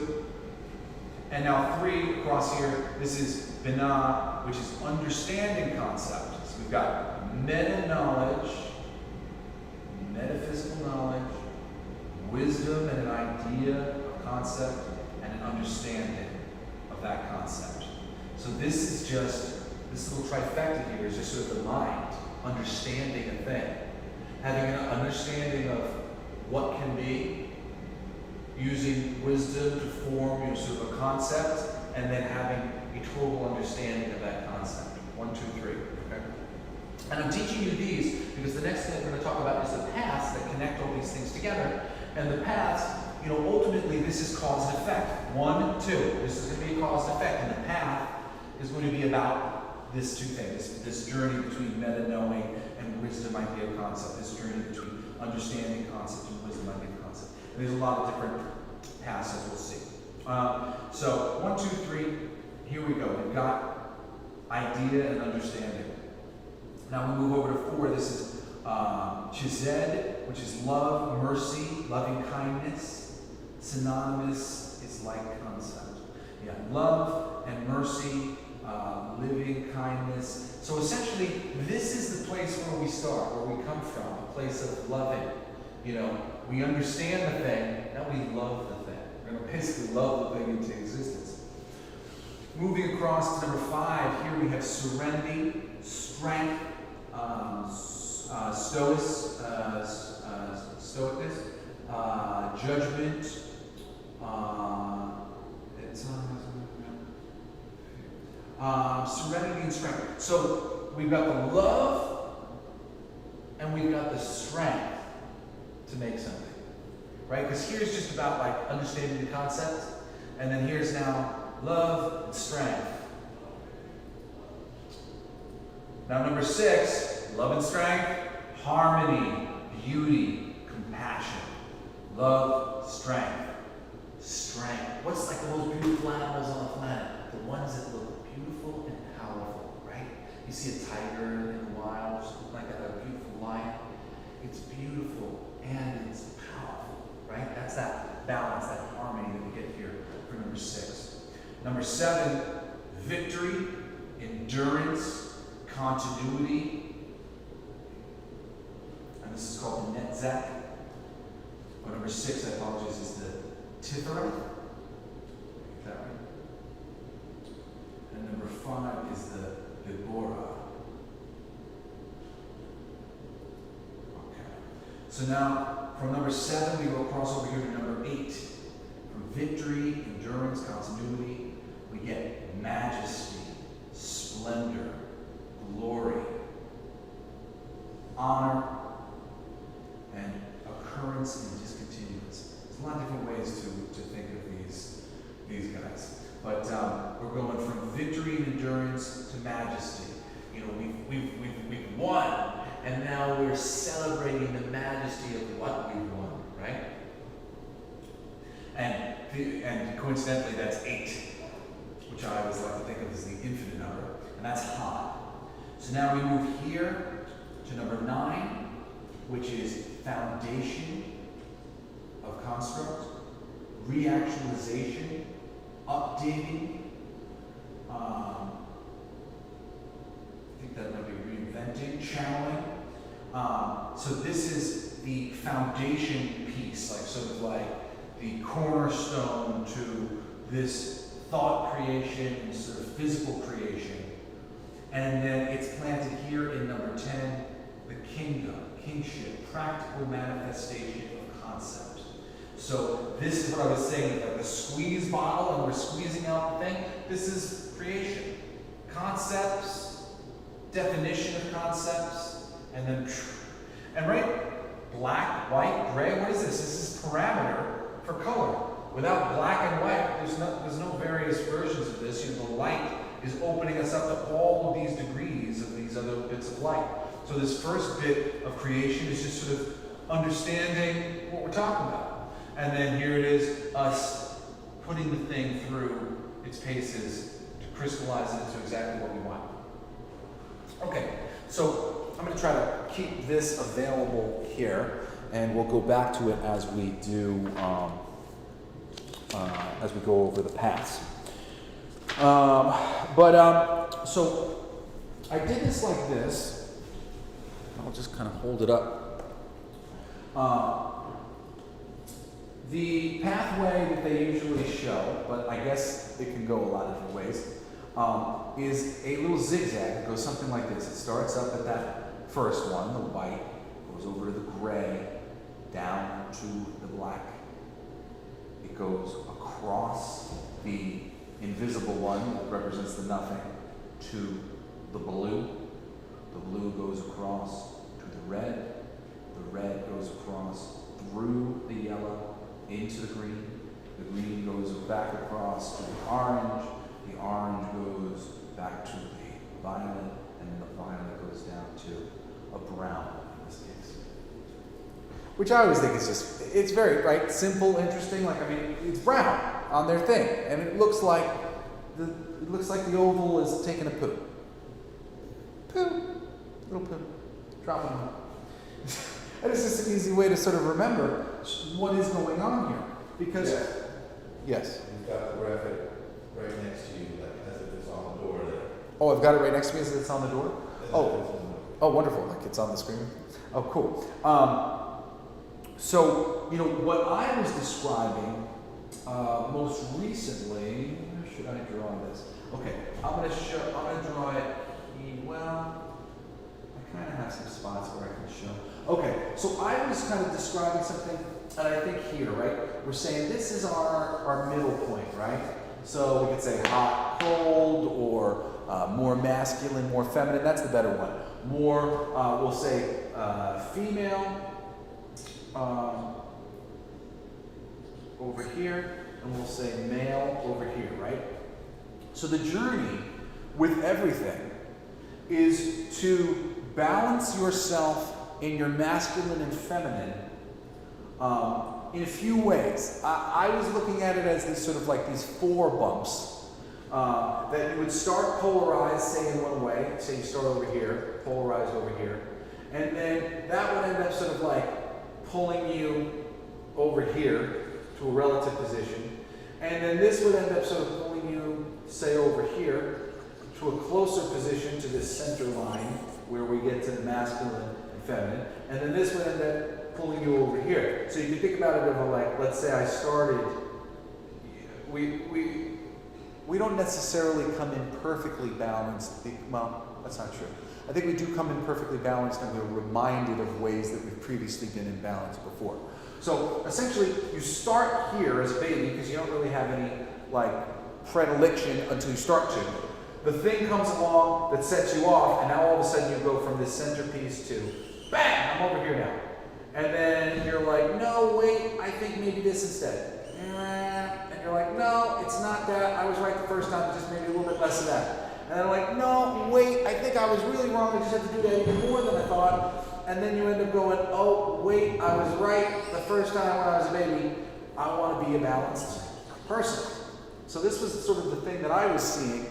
And now 3 across here, this is Binah, which is understanding concept. So we've got meta-knowledge, metaphysical knowledge, wisdom and an idea of concept, and an understanding of that concept. So this is just, this little trifecta here is just sort of the mind, understanding a thing. Having an understanding of what can be, using wisdom to form sort of a concept, and then having a total understanding of that concept. 1, 2, 3. Okay? And I'm teaching you these because the next thing we're going to talk about is the paths that connect all these things together. And the paths, ultimately this is cause and effect. 1, 2. This is going to be a cause and effect. And the path is going to be about this 2 things. This journey between meta-knowing and wisdom, idea of concept. This journey between understanding concept and wisdom, idea of concept. And there's a lot of different paths as we'll see. So 1, 2, 3, here we go. We've got idea and understanding. Now we move over to 4. This is Chesed, which is love, mercy, loving kindness. Synonymous is like concept. Yeah, love and mercy, living kindness. So essentially, this is the place where we start, where we come from, a place of loving. We understand the thing, now we love the thing. We're going to basically love the thing into existence. Moving across to number 5, here we have serenity, strength, stoicness, judgment, serenity and strength. So we've got the love and we've got the strength to make something, right? Because here's just about like understanding the concept, and then here's now love and strength Now number 6, love and strength, harmony, beauty, compassion. Love, strength. Strength. What's like the most beautiful animals on the planet? The ones that look beautiful and powerful, right? You see a tiger in the wild, something like that, a beautiful lion. It's beautiful and it's powerful, right? That's that balance, that harmony that we get here for number 6. Number 7, victory, endurance, continuity. And this is called the netzach. Or number 6, I apologize, is the tiferet. Get that right? And number 5 is the Gora. Okay. So now, from number 7, we go across over here to number 8. From victory, endurance, continuity, we get majesty, splendor, glory, honor, and occurrence and discontinuance. There's a lot of different ways to think of these guys. But we're going from victory and endurance to majesty. You know, we've won, and now we're celebrating the majesty of what we've won, right? And coincidentally, that's 8, which I always like to think of as the infinite number, and that's high. So now we move here to number 9, which is foundation of construct, reactualization, updating. I think that might be reinventing, channeling. So this is the foundation piece, like sort of like the cornerstone to this thought creation and sort of physical creation. And then it's planted here in number 10, the kingdom, kingship, practical manifestation of concept. So this is what I was saying, like the squeeze bottle, and we're squeezing out the thing. This is creation. Concepts, definition of concepts, and then, and right, black, white, gray, what is this? This is parameter for color. Without black and white, there's no various versions of this. You know, the light is opening us up to all of these degrees of these other bits of light. So this first bit of creation is just sort of understanding what we're talking about. And then here it is, us putting the thing through its paces to crystallize it into exactly what we want. Okay, so I'm going to try to keep this available here, and we'll go back to it as we do, as we go over the paths. So I did this like this. I'll just kind of hold it up. The pathway that they usually show, but I guess it can go a lot of different ways, is a little zigzag. It goes something like this. It starts up at that first one, the white, goes over to the gray, down to the black. It goes across the invisible one that represents the nothing to the blue. The blue goes across to the red. The red goes across through the yellow into the green. The green goes back across to the orange. The orange goes back to the violet, and then the violet goes down to a brown in this case. Which I always think is just, it's very, right, simple, interesting. Like, I mean, it's brown on their thing, and it looks like the oval is taking a poo. Poo, little poo, dropping one. And it's just an easy way to sort of remember what is going on here. Because, yes. You've got the graphic right next to you, like as if it's on the door there. Oh, I've got it right next to me as if it's on the door? Oh, wonderful, like it's on the screen. Oh, cool. So, you know, what I was describing most recently, where should I draw this? Okay, I'm going to draw it, well, I kind of have some spots where I can show. Okay, so I was kind of describing something, and I think here, right, we're saying this is our middle point, right? So we could say hot, cold, or more masculine, more feminine. That's the better one. More, we'll say female over here, and we'll say male over here, right? So the journey with everything is to balance yourself in your masculine and feminine in a few ways. I was looking at it as these sort of like these 4 bumps that you would start polarized, say in one way, say you start over here, polarized over here, and then that would end up sort of like pulling you over here to a relative position, and then this would end up sort of pulling you, say, over here to a closer position to this center line where we get to the masculine and feminine, and then this would end up pulling you over here. So you can think about it of like, let's say I started, we don't necessarily come in perfectly balanced. Well, that's not true. I think we do come in perfectly balanced, and we're reminded of ways that we've previously been in balance before. So essentially, you start here as a baby because you don't really have any like predilection until you start to. The thing comes along that sets you off, and now all of a sudden you go from this centerpiece to bam, I'm over here now. And then you're like, no, wait, I think maybe this instead. And you're like, no, it's not that. I was right the first time, just maybe a little bit less of that. And I'm like, no, wait, I think I was really wrong. I just have to do that even more than I thought. And then you end up going, oh, wait, I was right the first time when I was a baby. I want to be a balanced person. So this was sort of the thing that I was seeing,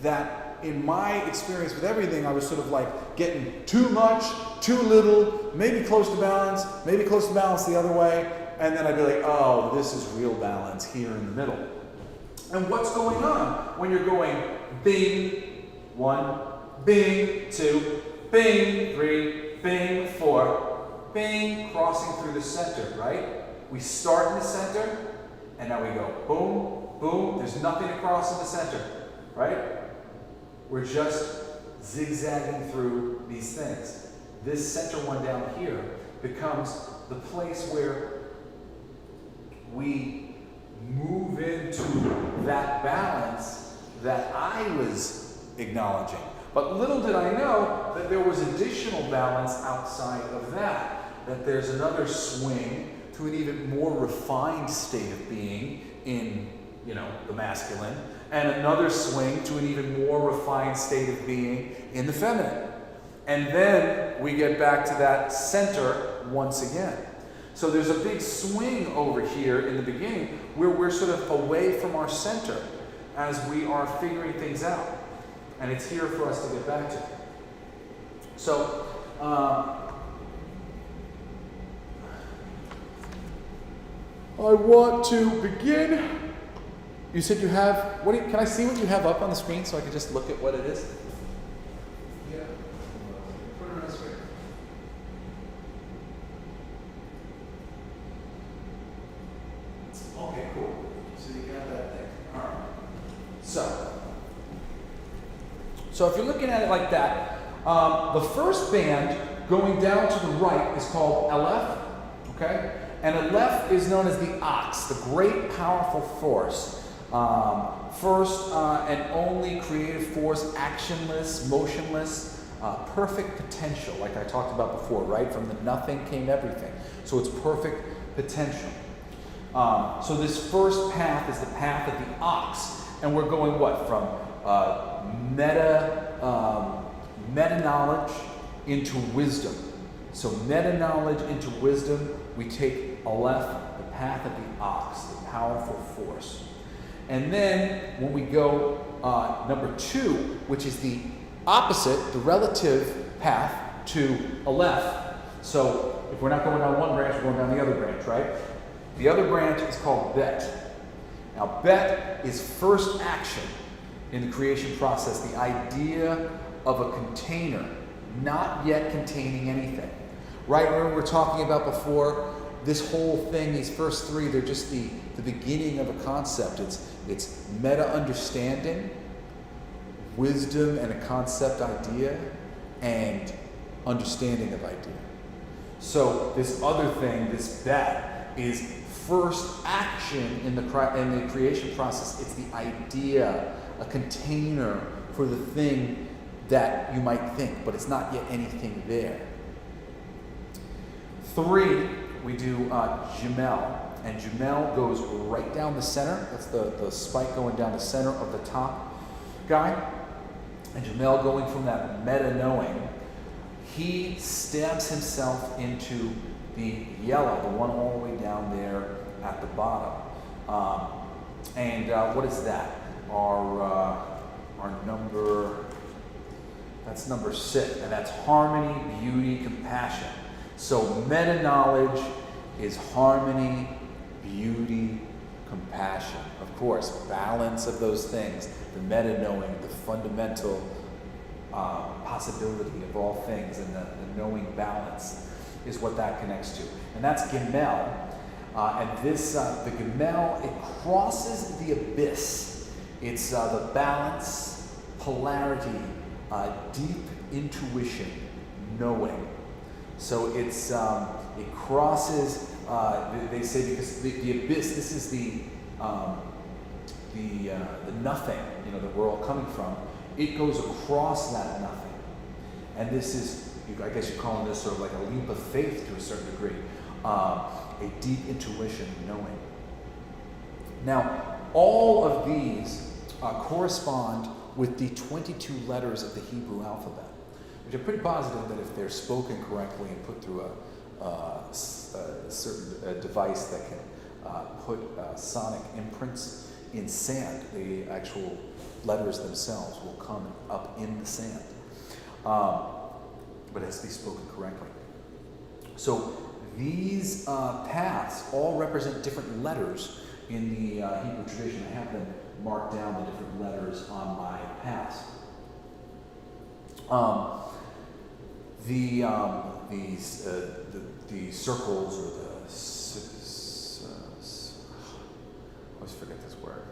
that in my experience with everything, I was sort of like getting too much, too little, maybe close to balance the other way. And then I'd be like, oh, this is real balance here in the middle. And what's going on when you're going bing, 1, bing, 2, bing, 3, bing, 4, bing, crossing through the center, right? We start in the center, and now we go boom, boom. There's nothing to cross in the center, right? We're just zigzagging through these things. This center one down here becomes the place where we move into that balance that I was acknowledging. But little did I know that there was additional balance outside of that, that there's another swing to an even more refined state of being in, the masculine, and another swing to an even more refined state of being in the feminine. And then we get back to that center once again. So there's a big swing over here in the beginning where we're sort of away from our center as we are figuring things out. And it's here for us to get back to. So, I want to begin. You said you have, can I see what you have up on the screen so I can just look at what it is? Yeah. Put it on the screen. Okay, cool. So you got that thing. All right. So if you're looking at it like that, the first band going down to the right is called LF, okay? And LF is known as the ox, the great powerful force. First and only creative force, actionless, motionless, perfect potential, like I talked about before, right? From the nothing came everything. So it's perfect potential. So this first path is the path of the ox, and we're going what? From meta-knowledge into wisdom. So meta-knowledge into wisdom, we take Aleph, the path of the ox, the powerful force. And then when we go number 2, which is the opposite, the relative path to Aleph. So if we're not going down one branch, we're going down the other branch, right? The other branch is called Bet. Now Bet is first action in the creation process, the idea of a container, not yet containing anything. Right, remember we were talking about before, this whole thing, these first 3, they're just the beginning of a concept. It's meta-understanding, wisdom and a concept idea, and understanding of idea. So this other thing, this Bet, is first action in the creation process. It's the idea, a container for the thing that you might think, but it's not yet anything there. 3, we do Jamel, and Jamel goes right down the center. That's the spike going down the center of the top guy. And Jamel, going from that meta-knowing, he stabs himself into the yellow, the one all the way down there at the bottom. What is that? Our number, that's number 6, and that's harmony, beauty, compassion. So meta-knowledge is harmony, beauty, compassion. Of course, balance of those things, the meta-knowing, the fundamental possibility of all things, and the knowing balance is what that connects to. And that's Gimel. And this, the Gimel, it crosses the abyss. It's the balance, polarity, deep intuition, knowing. So it's it crosses. They say because the abyss. This is the nothing. You know, that we're all coming from. It goes across that nothing, and this is. I guess you're calling this sort of like a leap of faith to a certain degree. A deep intuition, knowing. Now, all of these correspond with the 22 letters of the Hebrew alphabet, which are pretty positive that if they're spoken correctly and put through a certain device that can put sonic imprints in sand, the actual letters themselves will come up in the sand. But it has to be spoken correctly. So these paths all represent different letters in the Hebrew tradition. I have them marked down, the different letters on my paths. The circles or the I always forget this word.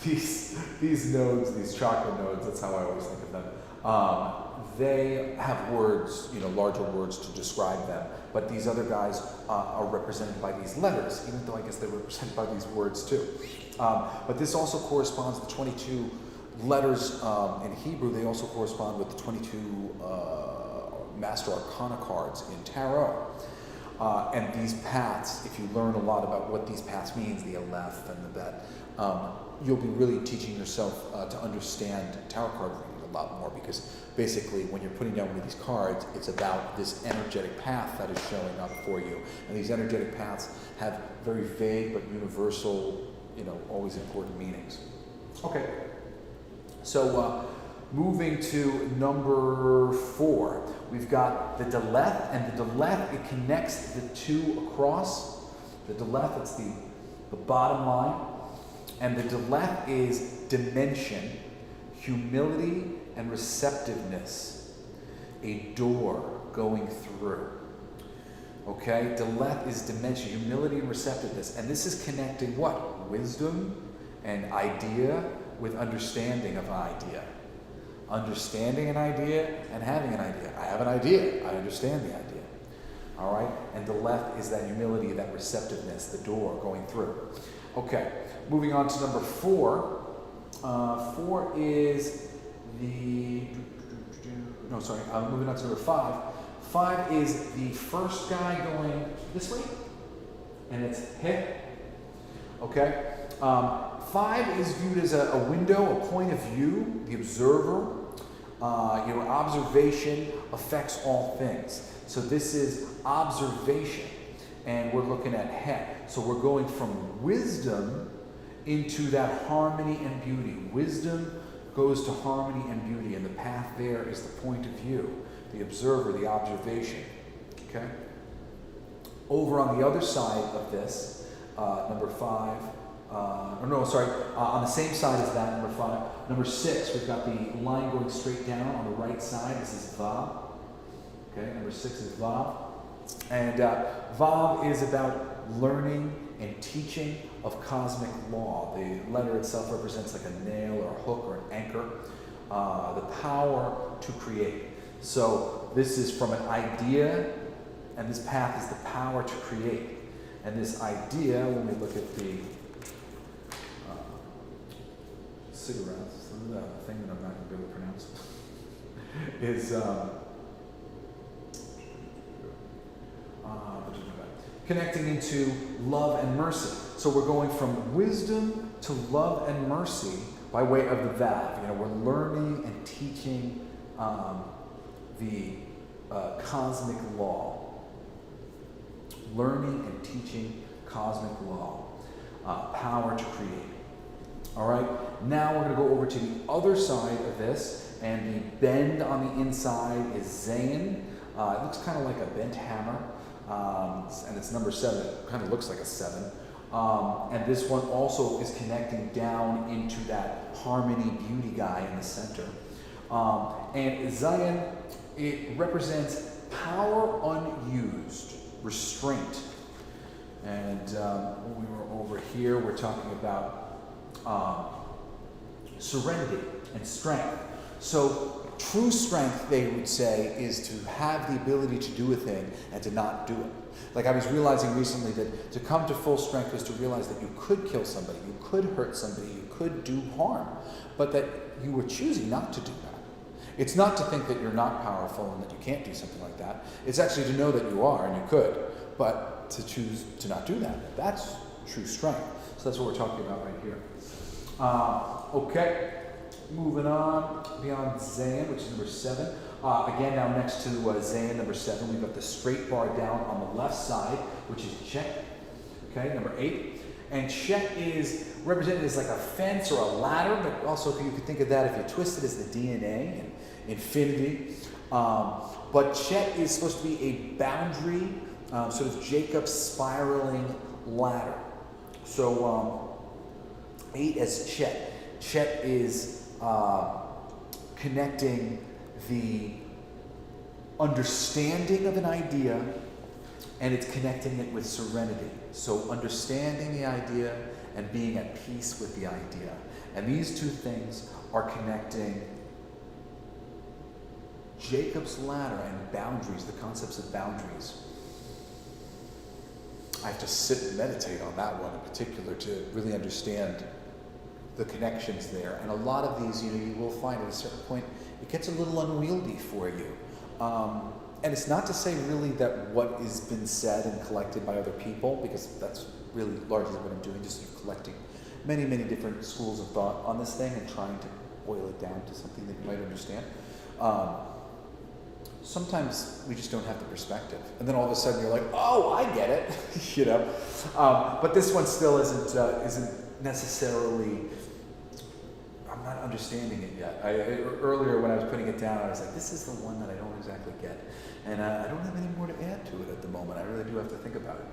these nodes, these chakra nodes. That's how I always think of them. They have words, larger words to describe them, but these other guys are represented by these letters, even though I guess they're represented by these words too. But this also corresponds to the 22 letters in Hebrew. They also correspond with the 22 Master Arcana cards in Tarot. And these paths, if you learn a lot about what these paths means, the Aleph and the Bet, you'll be really teaching yourself to understand tarot card reading a lot more, because basically when you're putting down one of these cards, it's about this energetic path that is showing up for you. And these energetic paths have very vague but universal, always important meanings. Okay, so moving to number 4, we've got the Deleth, and the Deleth, it connects the two across. The Deleth, it's the bottom line, and the Deleth is dimension, humility, and receptiveness, a door going through. Okay, Deleth is dimension, humility, and receptiveness, and this is connecting what? Wisdom and idea with understanding of an idea. Understanding an idea and having an idea. I have an idea, I understand the idea. All right, and Deleth is that humility, that receptiveness, the door going through. Okay, moving on to number 4. 4 is moving on to number 5. 5 is the first guy going this way, and it's He. Okay? 5 is viewed as a window, a point of view, the observer. Your observation affects all things. So this is observation, and we're looking at He. So we're going from wisdom into that harmony and beauty. Wisdom goes to harmony and beauty, and the path there is the point of view, the observer, the observation. Okay? Over on the other side of this, number 5, on the same side as that, number 5. Number 6, we've got the line going straight down on the right side. This is Vav. Okay, number 6 is Vav. And Vav is about learning and teaching of cosmic law. The letter itself represents like a nail or a hook or an anchor, the power to create. So this is from an idea, and this path is the power to create. And this idea, when we look at the cigarettes, the thing that I'm not going to be able to pronounce, is connecting into love and mercy. So we're going from wisdom to love and mercy by way of the valve. You know, we're learning and teaching the cosmic law. Learning and teaching cosmic law. Power to create. All right, now we're going to go over to the other side of this, and the bend on the inside is Zayin. It looks kind of like a bent hammer, and it's number 7. It kind of looks like a 7. And this one also is connecting down into that harmony beauty guy in the center. And Zayin, it represents power unused, restraint. And when we were over here, we're talking about serenity and strength. So true strength, they would say, is to have the ability to do a thing and to not do it. Like I was realizing recently that to come to full strength was to realize that you could kill somebody, you could hurt somebody, you could do harm, but that you were choosing not to do that. It's not to think that you're not powerful and that you can't do something like that. It's actually to know that you are and you could, but to choose to not do that. That's true strength. So that's what we're talking about right here. Okay, moving on beyond Zayin, which is number 7. Again, now next to Zayin, number 7, we've got the straight bar down on the left side, which is Chet. Okay, number 8. And Chet is represented as like a fence or a ladder, but also you could think of that if you twist it as the DNA and infinity. But Chet is supposed to be a boundary, sort of Jacob's spiraling ladder. So 8 as Chet. Chet is connecting the understanding of an idea, and it's connecting it with serenity. So understanding the idea and being at peace with the idea. And these two things are connecting Jacob's ladder and boundaries, the concepts of boundaries. I have to sit and meditate on that one in particular to really understand the connections there. And a lot of these, you will find at a certain point, it gets a little unwieldy for you. And it's not to say really that what has been said and collected by other people, because that's really largely what I'm doing, just sort of collecting many, many different schools of thought on this thing and trying to boil it down to something that you might understand. Sometimes we just don't have the perspective. And then all of a sudden you're like, oh, I get it, you know. But this one still isn't necessarily, I'm not understanding it yet. Earlier when I was putting it down, I was like, this is the one that I don't exactly get. And I don't have any more to add to it at the moment. I really do have to think about it.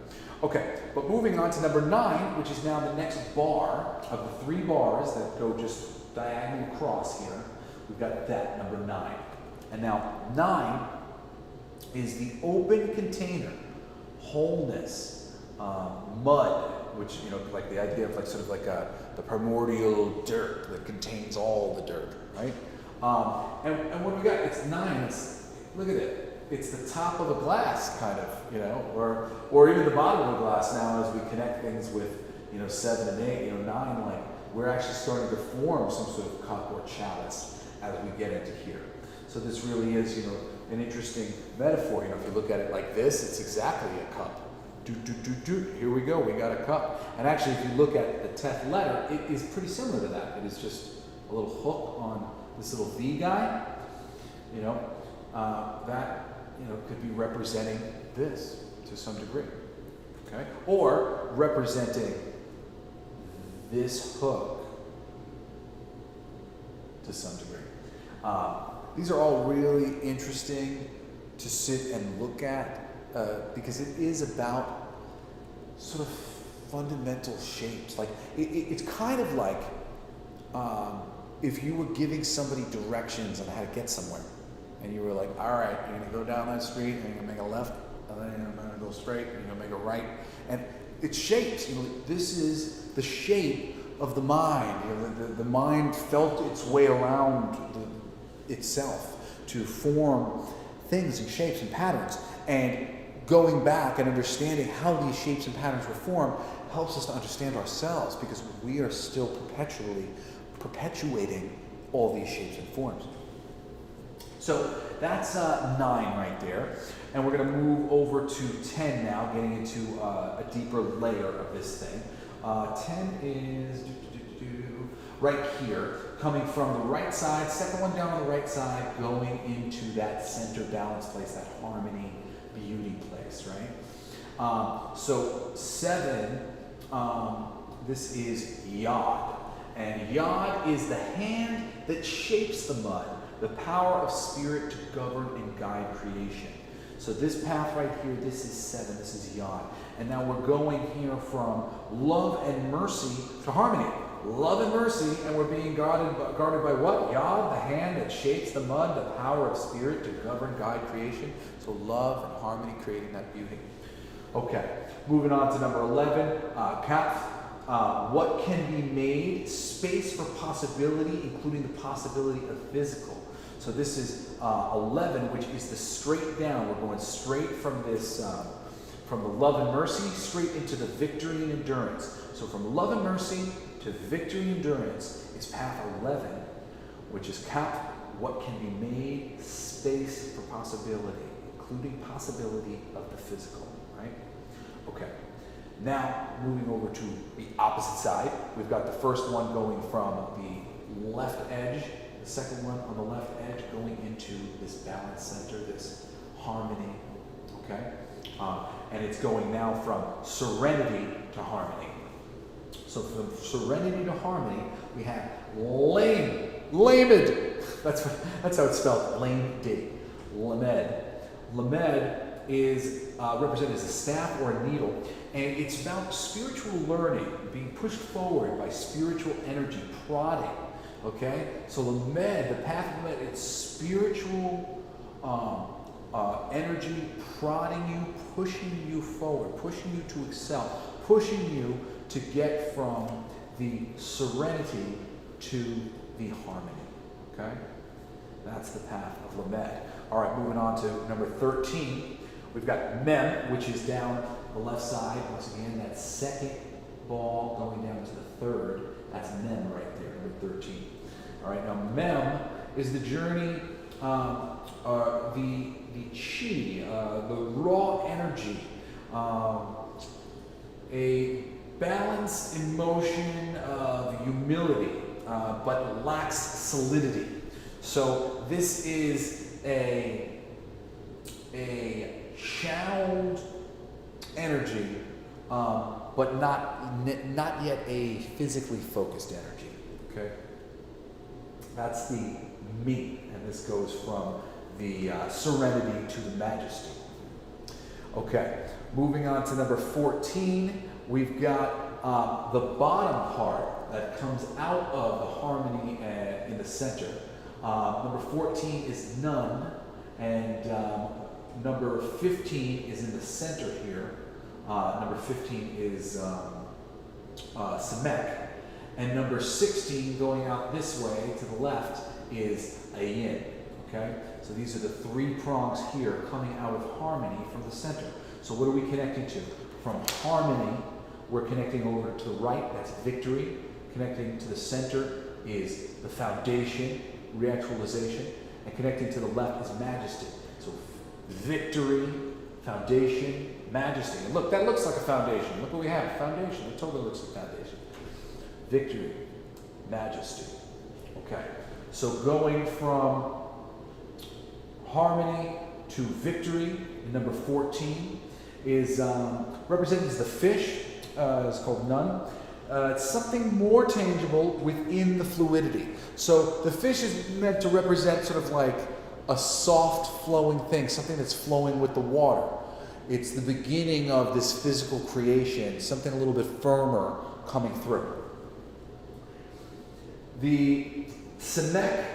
Okay, but moving on to number 9, which is now the next bar of the 3 bars that go just diagonal across here. We've got that, number 9. And now 9 is the open container, wholeness, mud, which, you know, like the idea of like sort of like the primordial dirt that contains all the dirt, right? And what we got? It's 9. Look at it. It's the top of a glass, kind of, you know, or even the bottom of a glass now as we connect things with, you know, 7 and 8, you know, 9, like we're actually starting to form some sort of cup or chalice as we get into here. So this really is, you know, an interesting metaphor. You know, if you look at it like this, it's exactly a cup. Here we go, we got a cup. And actually, if you look at the 10th letter, it is pretty similar to that. It is just a little hook on this little V guy. You know, that, you know, could be representing this to some degree. Okay? Or representing this hook to some degree. These are all really interesting to sit and look at because it is about sort of fundamental shapes. Like it's kind of like if you were giving somebody directions on how to get somewhere, and you were like, all right, you're gonna go down that street, and you're gonna make a left, and then you're gonna go straight, and you're gonna make a right, and it's shapes. You know, this is the shape of the mind. You know, the mind felt its way around itself to form things and shapes and patterns. And going back and understanding how these shapes and patterns were formed helps us to understand ourselves, because we are still perpetuating all these shapes and forms. So that's 9 right there. And we're going to move over to 10 now, getting into a deeper layer of this thing. 10 is, right here, coming from the right side, second one down on the right side, going into that center balance place, that harmony, beauty place, right? So 7, this is Yod. And Yod is the hand that shapes the mud, the power of spirit to govern and guide creation. So this path right here, this is 7, this is Yod. And now we're going here from love and mercy to harmony. Love and mercy, and we're being guarded by what? Yod, the hand that shapes the mud, the power of spirit to govern, guide creation. So love and harmony, creating that beauty. Okay, moving on to number 11, Kaf. What can be made? Space for possibility, including the possibility of physical. So this is 11, which is the straight down. We're going straight from this, from the love and mercy, straight into the victory and endurance. So from love and mercy to victory and endurance is path 11, which is Kaf. What can be made? Space for possibility, including possibility of the physical, right? Okay. Now, moving over to the opposite side, we've got the first one going from the left edge, the second one on the left edge going into this balance center, this harmony, okay? And it's going now from serenity to harmony. So from serenity to harmony, we have lamed. That's how it's spelled, lamed. Lamed is represented as a staff or a needle, and it's about spiritual learning, being pushed forward by spiritual energy, prodding. Okay, so Lamed, the path of Lamed, it's spiritual energy prodding you, pushing you forward, pushing you to excel, pushing you to get from the serenity to the harmony. Okay, that's the path of Lamed. All right, moving on to number 13. We've got Mem, which is down the left side. Once again, that second ball going down to the third. That's Mem right there, number 13. All right, now Mem is the journey, the chi, the raw energy, a balanced emotion of humility, but lacks solidity. So this is a channeled energy, but not yet a physically focused energy. Okay, that's the me, and this goes from the serenity to the majesty. Okay, moving on to number 14, we've got the bottom part that comes out of the harmony in the center. Number 14 is none, and number 15 is in the center here. Number 15 is Samek. And number 16 going out this way to the left is Ayin. Okay? So these are the 3 prongs here coming out of harmony from the center. So what are we connecting to? From harmony, we're connecting over to the right, that's victory. Connecting to the center is the foundation, reactualization. And connecting to the left is majesty. So victory, foundation, majesty. And look, that looks like a foundation. Look what we have, foundation. It totally looks like foundation. Victory, majesty. Okay, so going from harmony to victory, number 14 is represented as the fish. It's called none. It's something more tangible within the fluidity. So the fish is meant to represent sort of like a soft flowing thing, something that's flowing with the water. It's the beginning of this physical creation, something a little bit firmer coming through. The Samek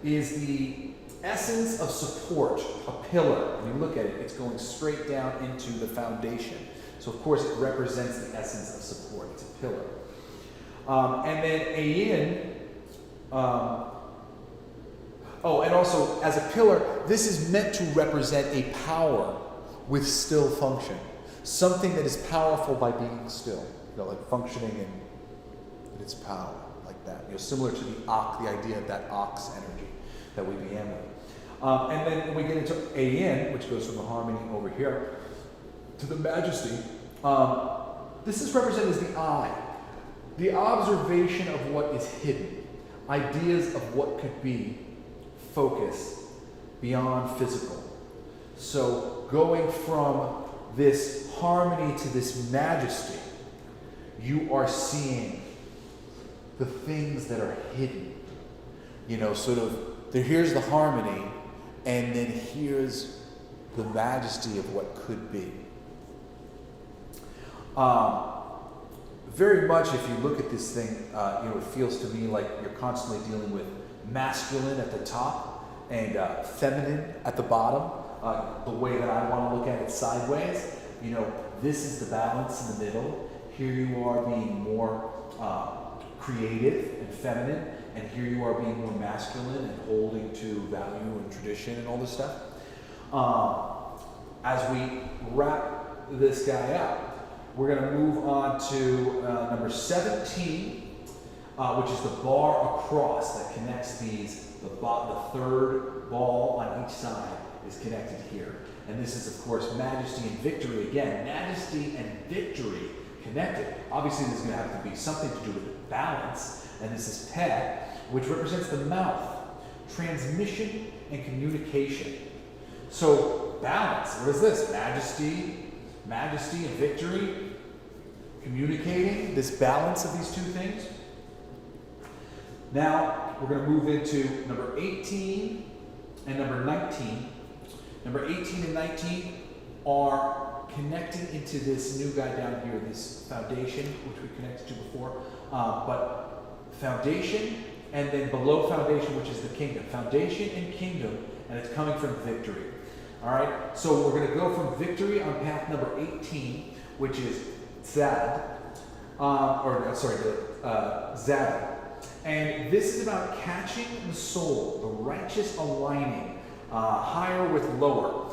is the essence of support, a pillar. When you look at it, it's going straight down into the foundation. So of course it represents the essence of support. It's a pillar. And then Ayin, and also as a pillar, this is meant to represent a power with still function. Something that is powerful by being still. Like functioning in its power, like that. Similar to the idea of that ox energy that we began with. And then we get into Ayin, which goes from the harmony over here to the majesty. This is represented as the eye. the observation of what is hidden, ideas of what could be focused beyond physical. So going from this harmony to this majesty, you are seeing the things that are hidden. You know, sort of, here's the harmony, and then here's the majesty of what could be. Very much, if you look at this thing, you know, it feels to me like you're constantly dealing with masculine at the top and feminine at the bottom. The way that I want to look at it sideways, you know, this is the balance in the middle. Here you are being more creative and feminine, and here you are being more masculine and holding to value and tradition and all this stuff. As we wrap this guy up, we're going to move on to number 17, which is the bar across that connects these. The third ball on each side is connected here. And this is, of course, majesty and victory. Again, majesty and victory connected. Obviously, there's going to have to be something to do with balance. And this is Ted, which represents the mouth, transmission and communication. So, balance. What is this? Majesty and victory. Communicating this balance of these two things. Now, we're going to move into number 18 and number 19. Number 18 and 19 are connected into this new guy down here, this foundation, which we connected to before. But foundation, and then below foundation, which is the kingdom. Foundation and kingdom, and it's coming from victory. All right, so we're going to go from victory on path number 18, which is Zad, Zad. And this is about catching the soul, the righteous aligning, higher with lower.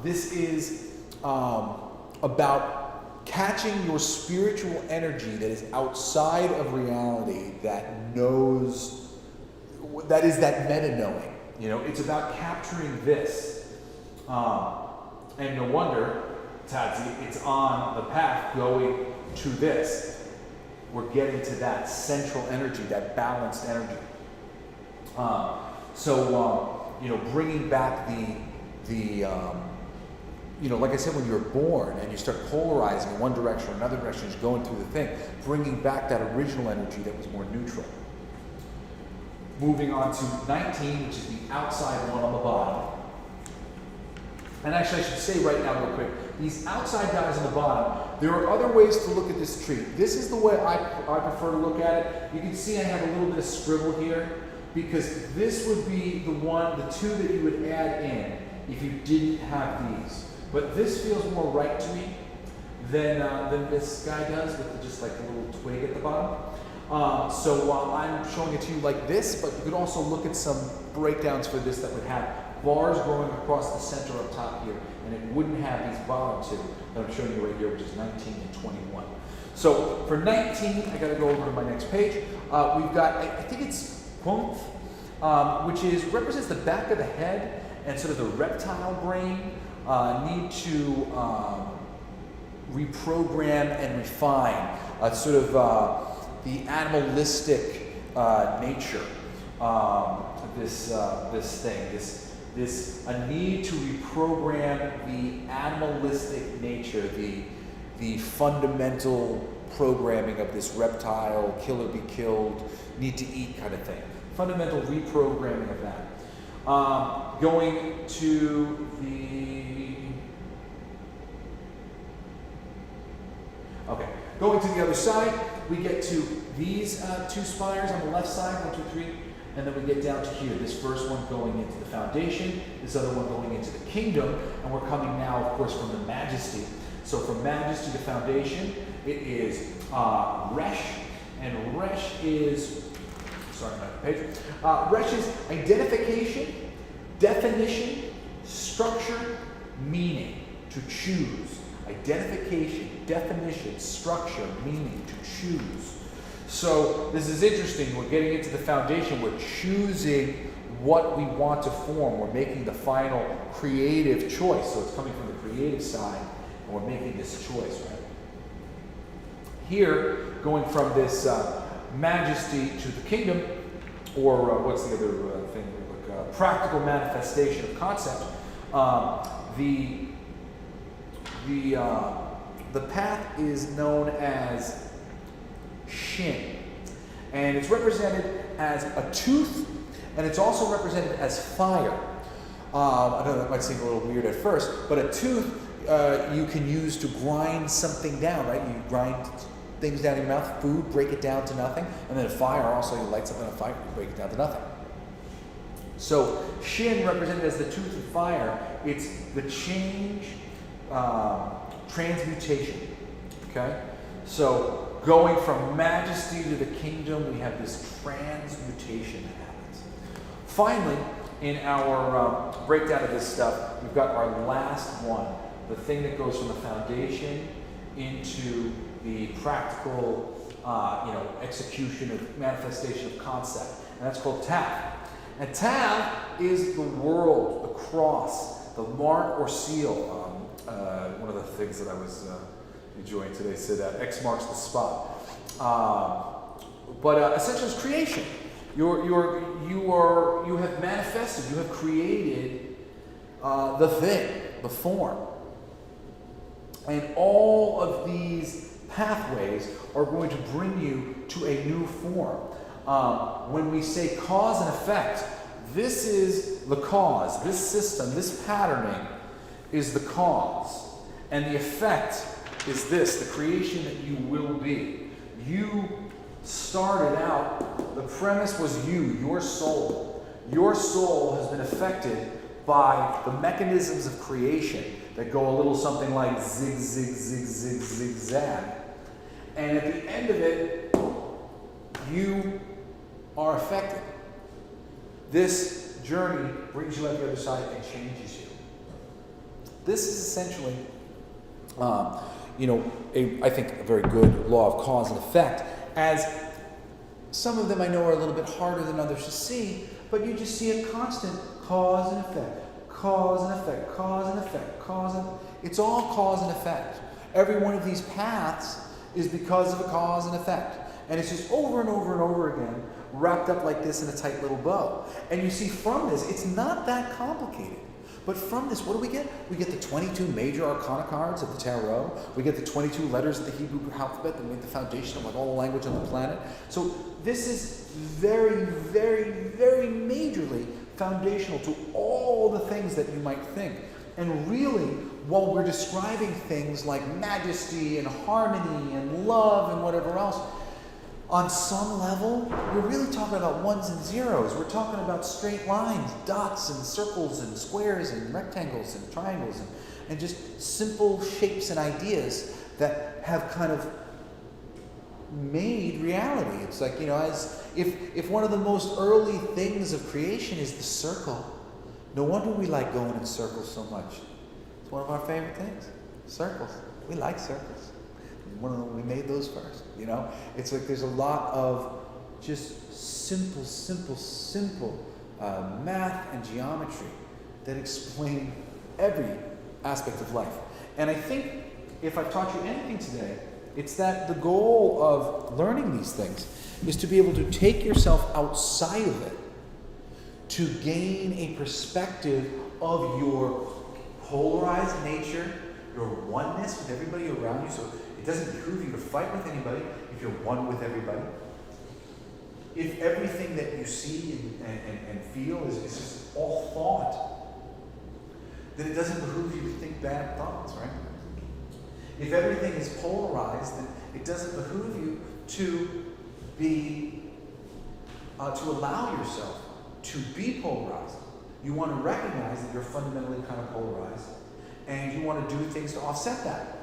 This is about catching your spiritual energy that is outside of reality, that knows, that is that meta-knowing. You know, it's about capturing this. And no wonder, Tadzi, it's on the path going to this. We're getting to that central energy, that balanced energy. You know, bringing back you know, like I said, when you're born and you start polarizing in one direction or another direction, just going through the thing, bringing back that original energy that was more neutral. Moving on to 19, which is the outside one on the bottom. And actually, I should say right now real quick, these outside guys on the bottom, there are other ways to look at this tree. This is the way I prefer to look at it. You can see I have a little bit of scribble here, because this would be the two that you would add in if you didn't have these. But this feels more right to me than this guy does, with just like a little twig at the bottom. So while I'm showing it to you like this, but you could also look at some breakdowns for this that would have bars going across the center up top here, and it wouldn't have these bottom two that I'm showing you right here, which is 19 and 21. So for 19, I got to go over to my next page. We've got, I think it's Punth, which represents the back of the head and sort of the reptile brain need to reprogram and refine sort of the animalistic nature. This a need to reprogram the animalistic nature, the fundamental programming of this reptile, kill or be killed, need to eat kind of thing. Fundamental reprogramming of that. Going to the other side, we get to these two spires on the left side, 1, 2, 3, and then we get down to here. This first one going into the foundation, this other one going into the kingdom, and we're coming now, of course, from the majesty. So from majesty to foundation, it is Resh, and Resh is, Resh is identification, definition, structure, meaning, to choose. Identification, definition, structure, meaning, to choose. So this is interesting. We're getting into the foundation. We're choosing what we want to form. We're making the final creative choice. So it's coming from the creative side, and we're making this choice, right? Here, going from this majesty to the kingdom, or what's the other thing? Like, practical manifestation of concept. The path is known as Shin, and it's represented as a tooth, and it's also represented as fire. I know that might seem a little weird at first, but a tooth you can use to grind something down, right? You grind things down in your mouth, food, break it down to nothing, and then a fire, also you light something on fire, you break it down to nothing. So Shin, represented as the tooth of fire, it's the change, transmutation, okay? So going from majesty to the kingdom, we have this transmutation that happens. Finally, in our breakdown of this stuff, we've got our last one, the thing that goes from the foundation into the practical, execution of manifestation of concept, and that's called Tav. And Tav is the world, the cross, the mark or seal. One of the things that I was enjoying today said that X marks the spot. But essentially, it's creation. You have manifested. You have created the thing, the form, and all of these pathways are going to bring you to a new form. When we say cause and effect, this is the cause. This system, this patterning, is the cause, and the effect is this: the creation that you will be. You started out, the premise was you, your soul. Your soul has been affected by the mechanisms of creation that go a little something like zig, zig, zig, zig, zig, zag. And at the end of it, you are affected. This journey brings you out the other side and changes you. This is essentially, I think a very good law of cause and effect, as some of them I know are a little bit harder than others to see, but you just see a constant cause and effect, cause and effect, cause and effect, cause and it's all cause and effect. Every one of these paths is because of a cause and effect. And it's just over and over and over again, wrapped up like this in a tight little bow. And you see from this, it's not that complicated. But from this, what do we get? We get the 22 major arcana cards of the tarot. We get the 22 letters of the Hebrew alphabet that make the foundation of like all the language on the planet. So this is very, very, very majorly foundational to all the things that you might think. And really, while we're describing things like majesty and harmony and love and whatever else, on some level, we're really talking about ones and zeros. We're talking about straight lines, dots and circles and squares and rectangles and triangles and just simple shapes and ideas that have kind of made reality. It's like, as if one of the most early things of creation is the circle, no wonder we like going in circles so much. It's one of our favorite things, circles. We like circles. We made those first, It's like there's a lot of just simple math and geometry that explain every aspect of life. And I think if I've taught you anything today, it's that the goal of learning these things is to be able to take yourself outside of it to gain a perspective of your polarized nature, your oneness with everybody around you. So it doesn't behoove you to fight with anybody if you're one with everybody. If everything that you see and feel is just all thought, then it doesn't behoove you to think bad thoughts, right? If everything is polarized, then it doesn't behoove you to be, to allow yourself to be polarized. You want to recognize that you're fundamentally kind of polarized, and you want to do things to offset that.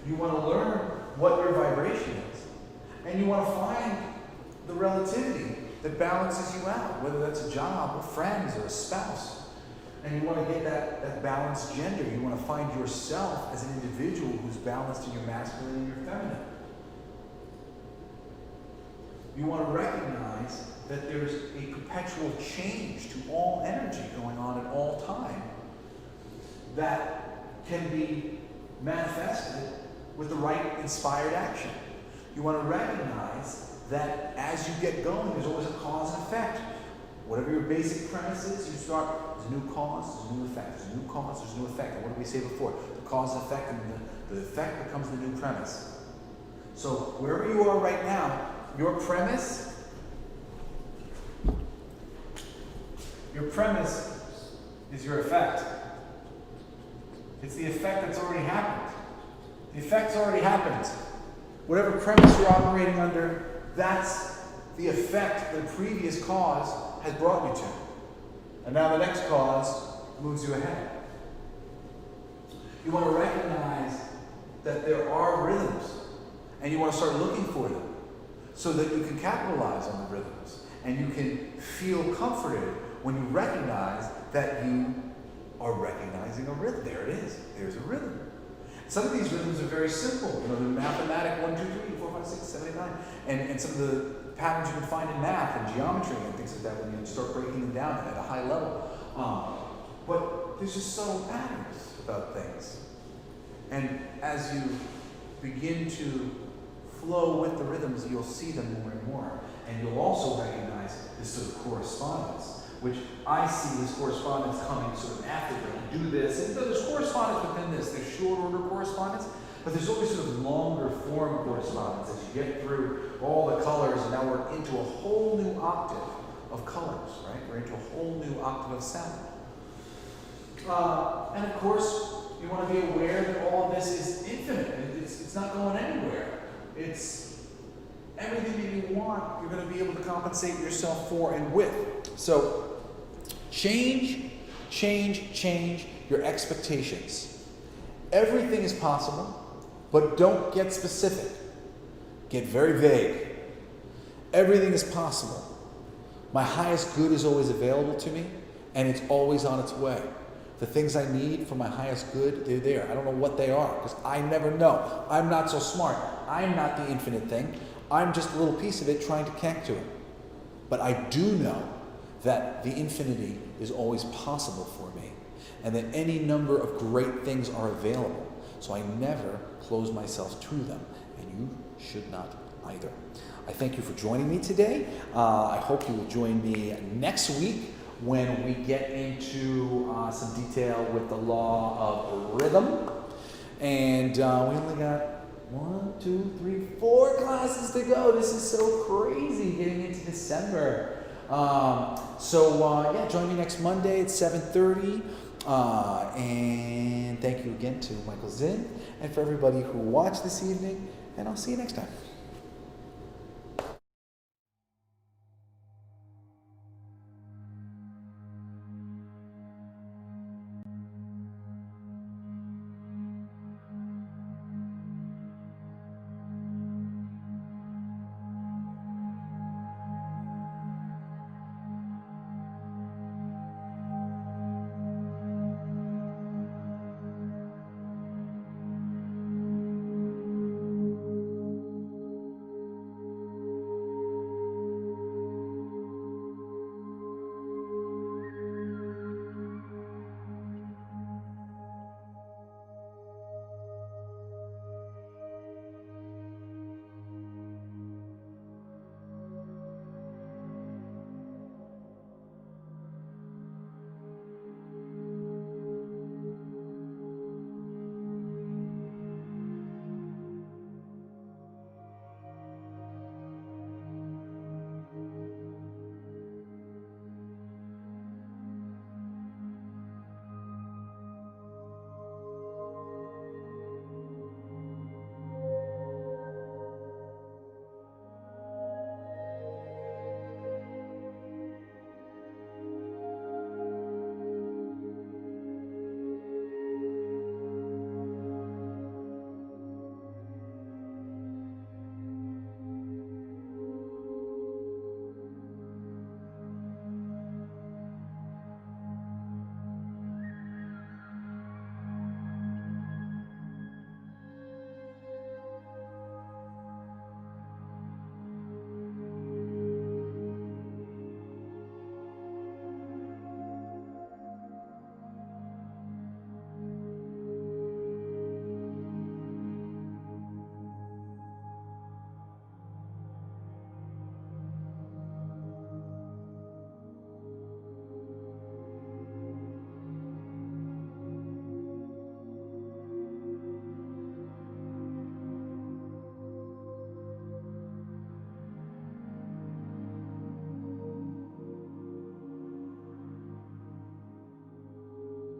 You want to learn what your vibration is, and you want to find the relativity that balances you out, whether that's a job or friends or a spouse. And you want to get that balanced gender. You want to find yourself as an individual who's balanced in your masculine and your feminine. You want to recognize that there's a perpetual change to all energy going on at all time that can be manifested with the right inspired action. You want to recognize that as you get going, there's always a cause and effect. Whatever your basic premise is, you start, there's a new cause, there's a new effect, there's a new cause, there's a new effect. And what did we say before? The cause and effect, and the effect becomes the new premise. So wherever you are right now, your premise is your effect. It's the effect that's already happened. The effect's already happened. Whatever premise you're operating under, that's the effect the previous cause has brought you to. And now the next cause moves you ahead. You want to recognize that there are rhythms, and you want to start looking for them so that you can capitalize on the rhythms, and you can feel comforted when you recognize that you are recognizing a rhythm. There it is. There's a rhythm. Some of these rhythms are very simple. You know, the mathematic 1, 2, 3, 4, 5, 6, 7, 8, 9. And some of the patterns you can find in math and geometry and things like that when you start breaking them down at a high level. But there's just subtle patterns about things. And as you begin to flow with the rhythms, you'll see them more and more. And you'll also recognize this sort of correspondence, which I see this correspondence coming sort of after you do this. And there's correspondence within this. There's short order correspondence, but there's always sort of longer form correspondence as you get through all the colors, and now we're into a whole new octave of colors, right? We're into a whole new octave of sound. And of course, you want to be aware that all of this is infinite. It's not going anywhere. It's everything that you want, you're going to be able to compensate yourself for and with. So, change your expectations. Everything is possible, but don't get specific. Get very vague. Everything is possible. My highest good is always available to me, and it's always on its way. The things I need for my highest good, they're there. I don't know what they are, because I never know. I'm not so smart. I'm not the infinite thing. I'm just a little piece of it trying to connect to it. But I do know that the infinity is always possible for me, and that any number of great things are available. So I never close myself to them, and you should not either. I thank you for joining me today. I hope you will join me next week when we get into some detail with the law of rhythm. And we only got 1, 2, 3, 4 classes to go. This is so crazy getting into December. Yeah, join me next Monday at 7:30. And thank you again to Michael Zinn and for everybody who watched this evening. And I'll see you next time.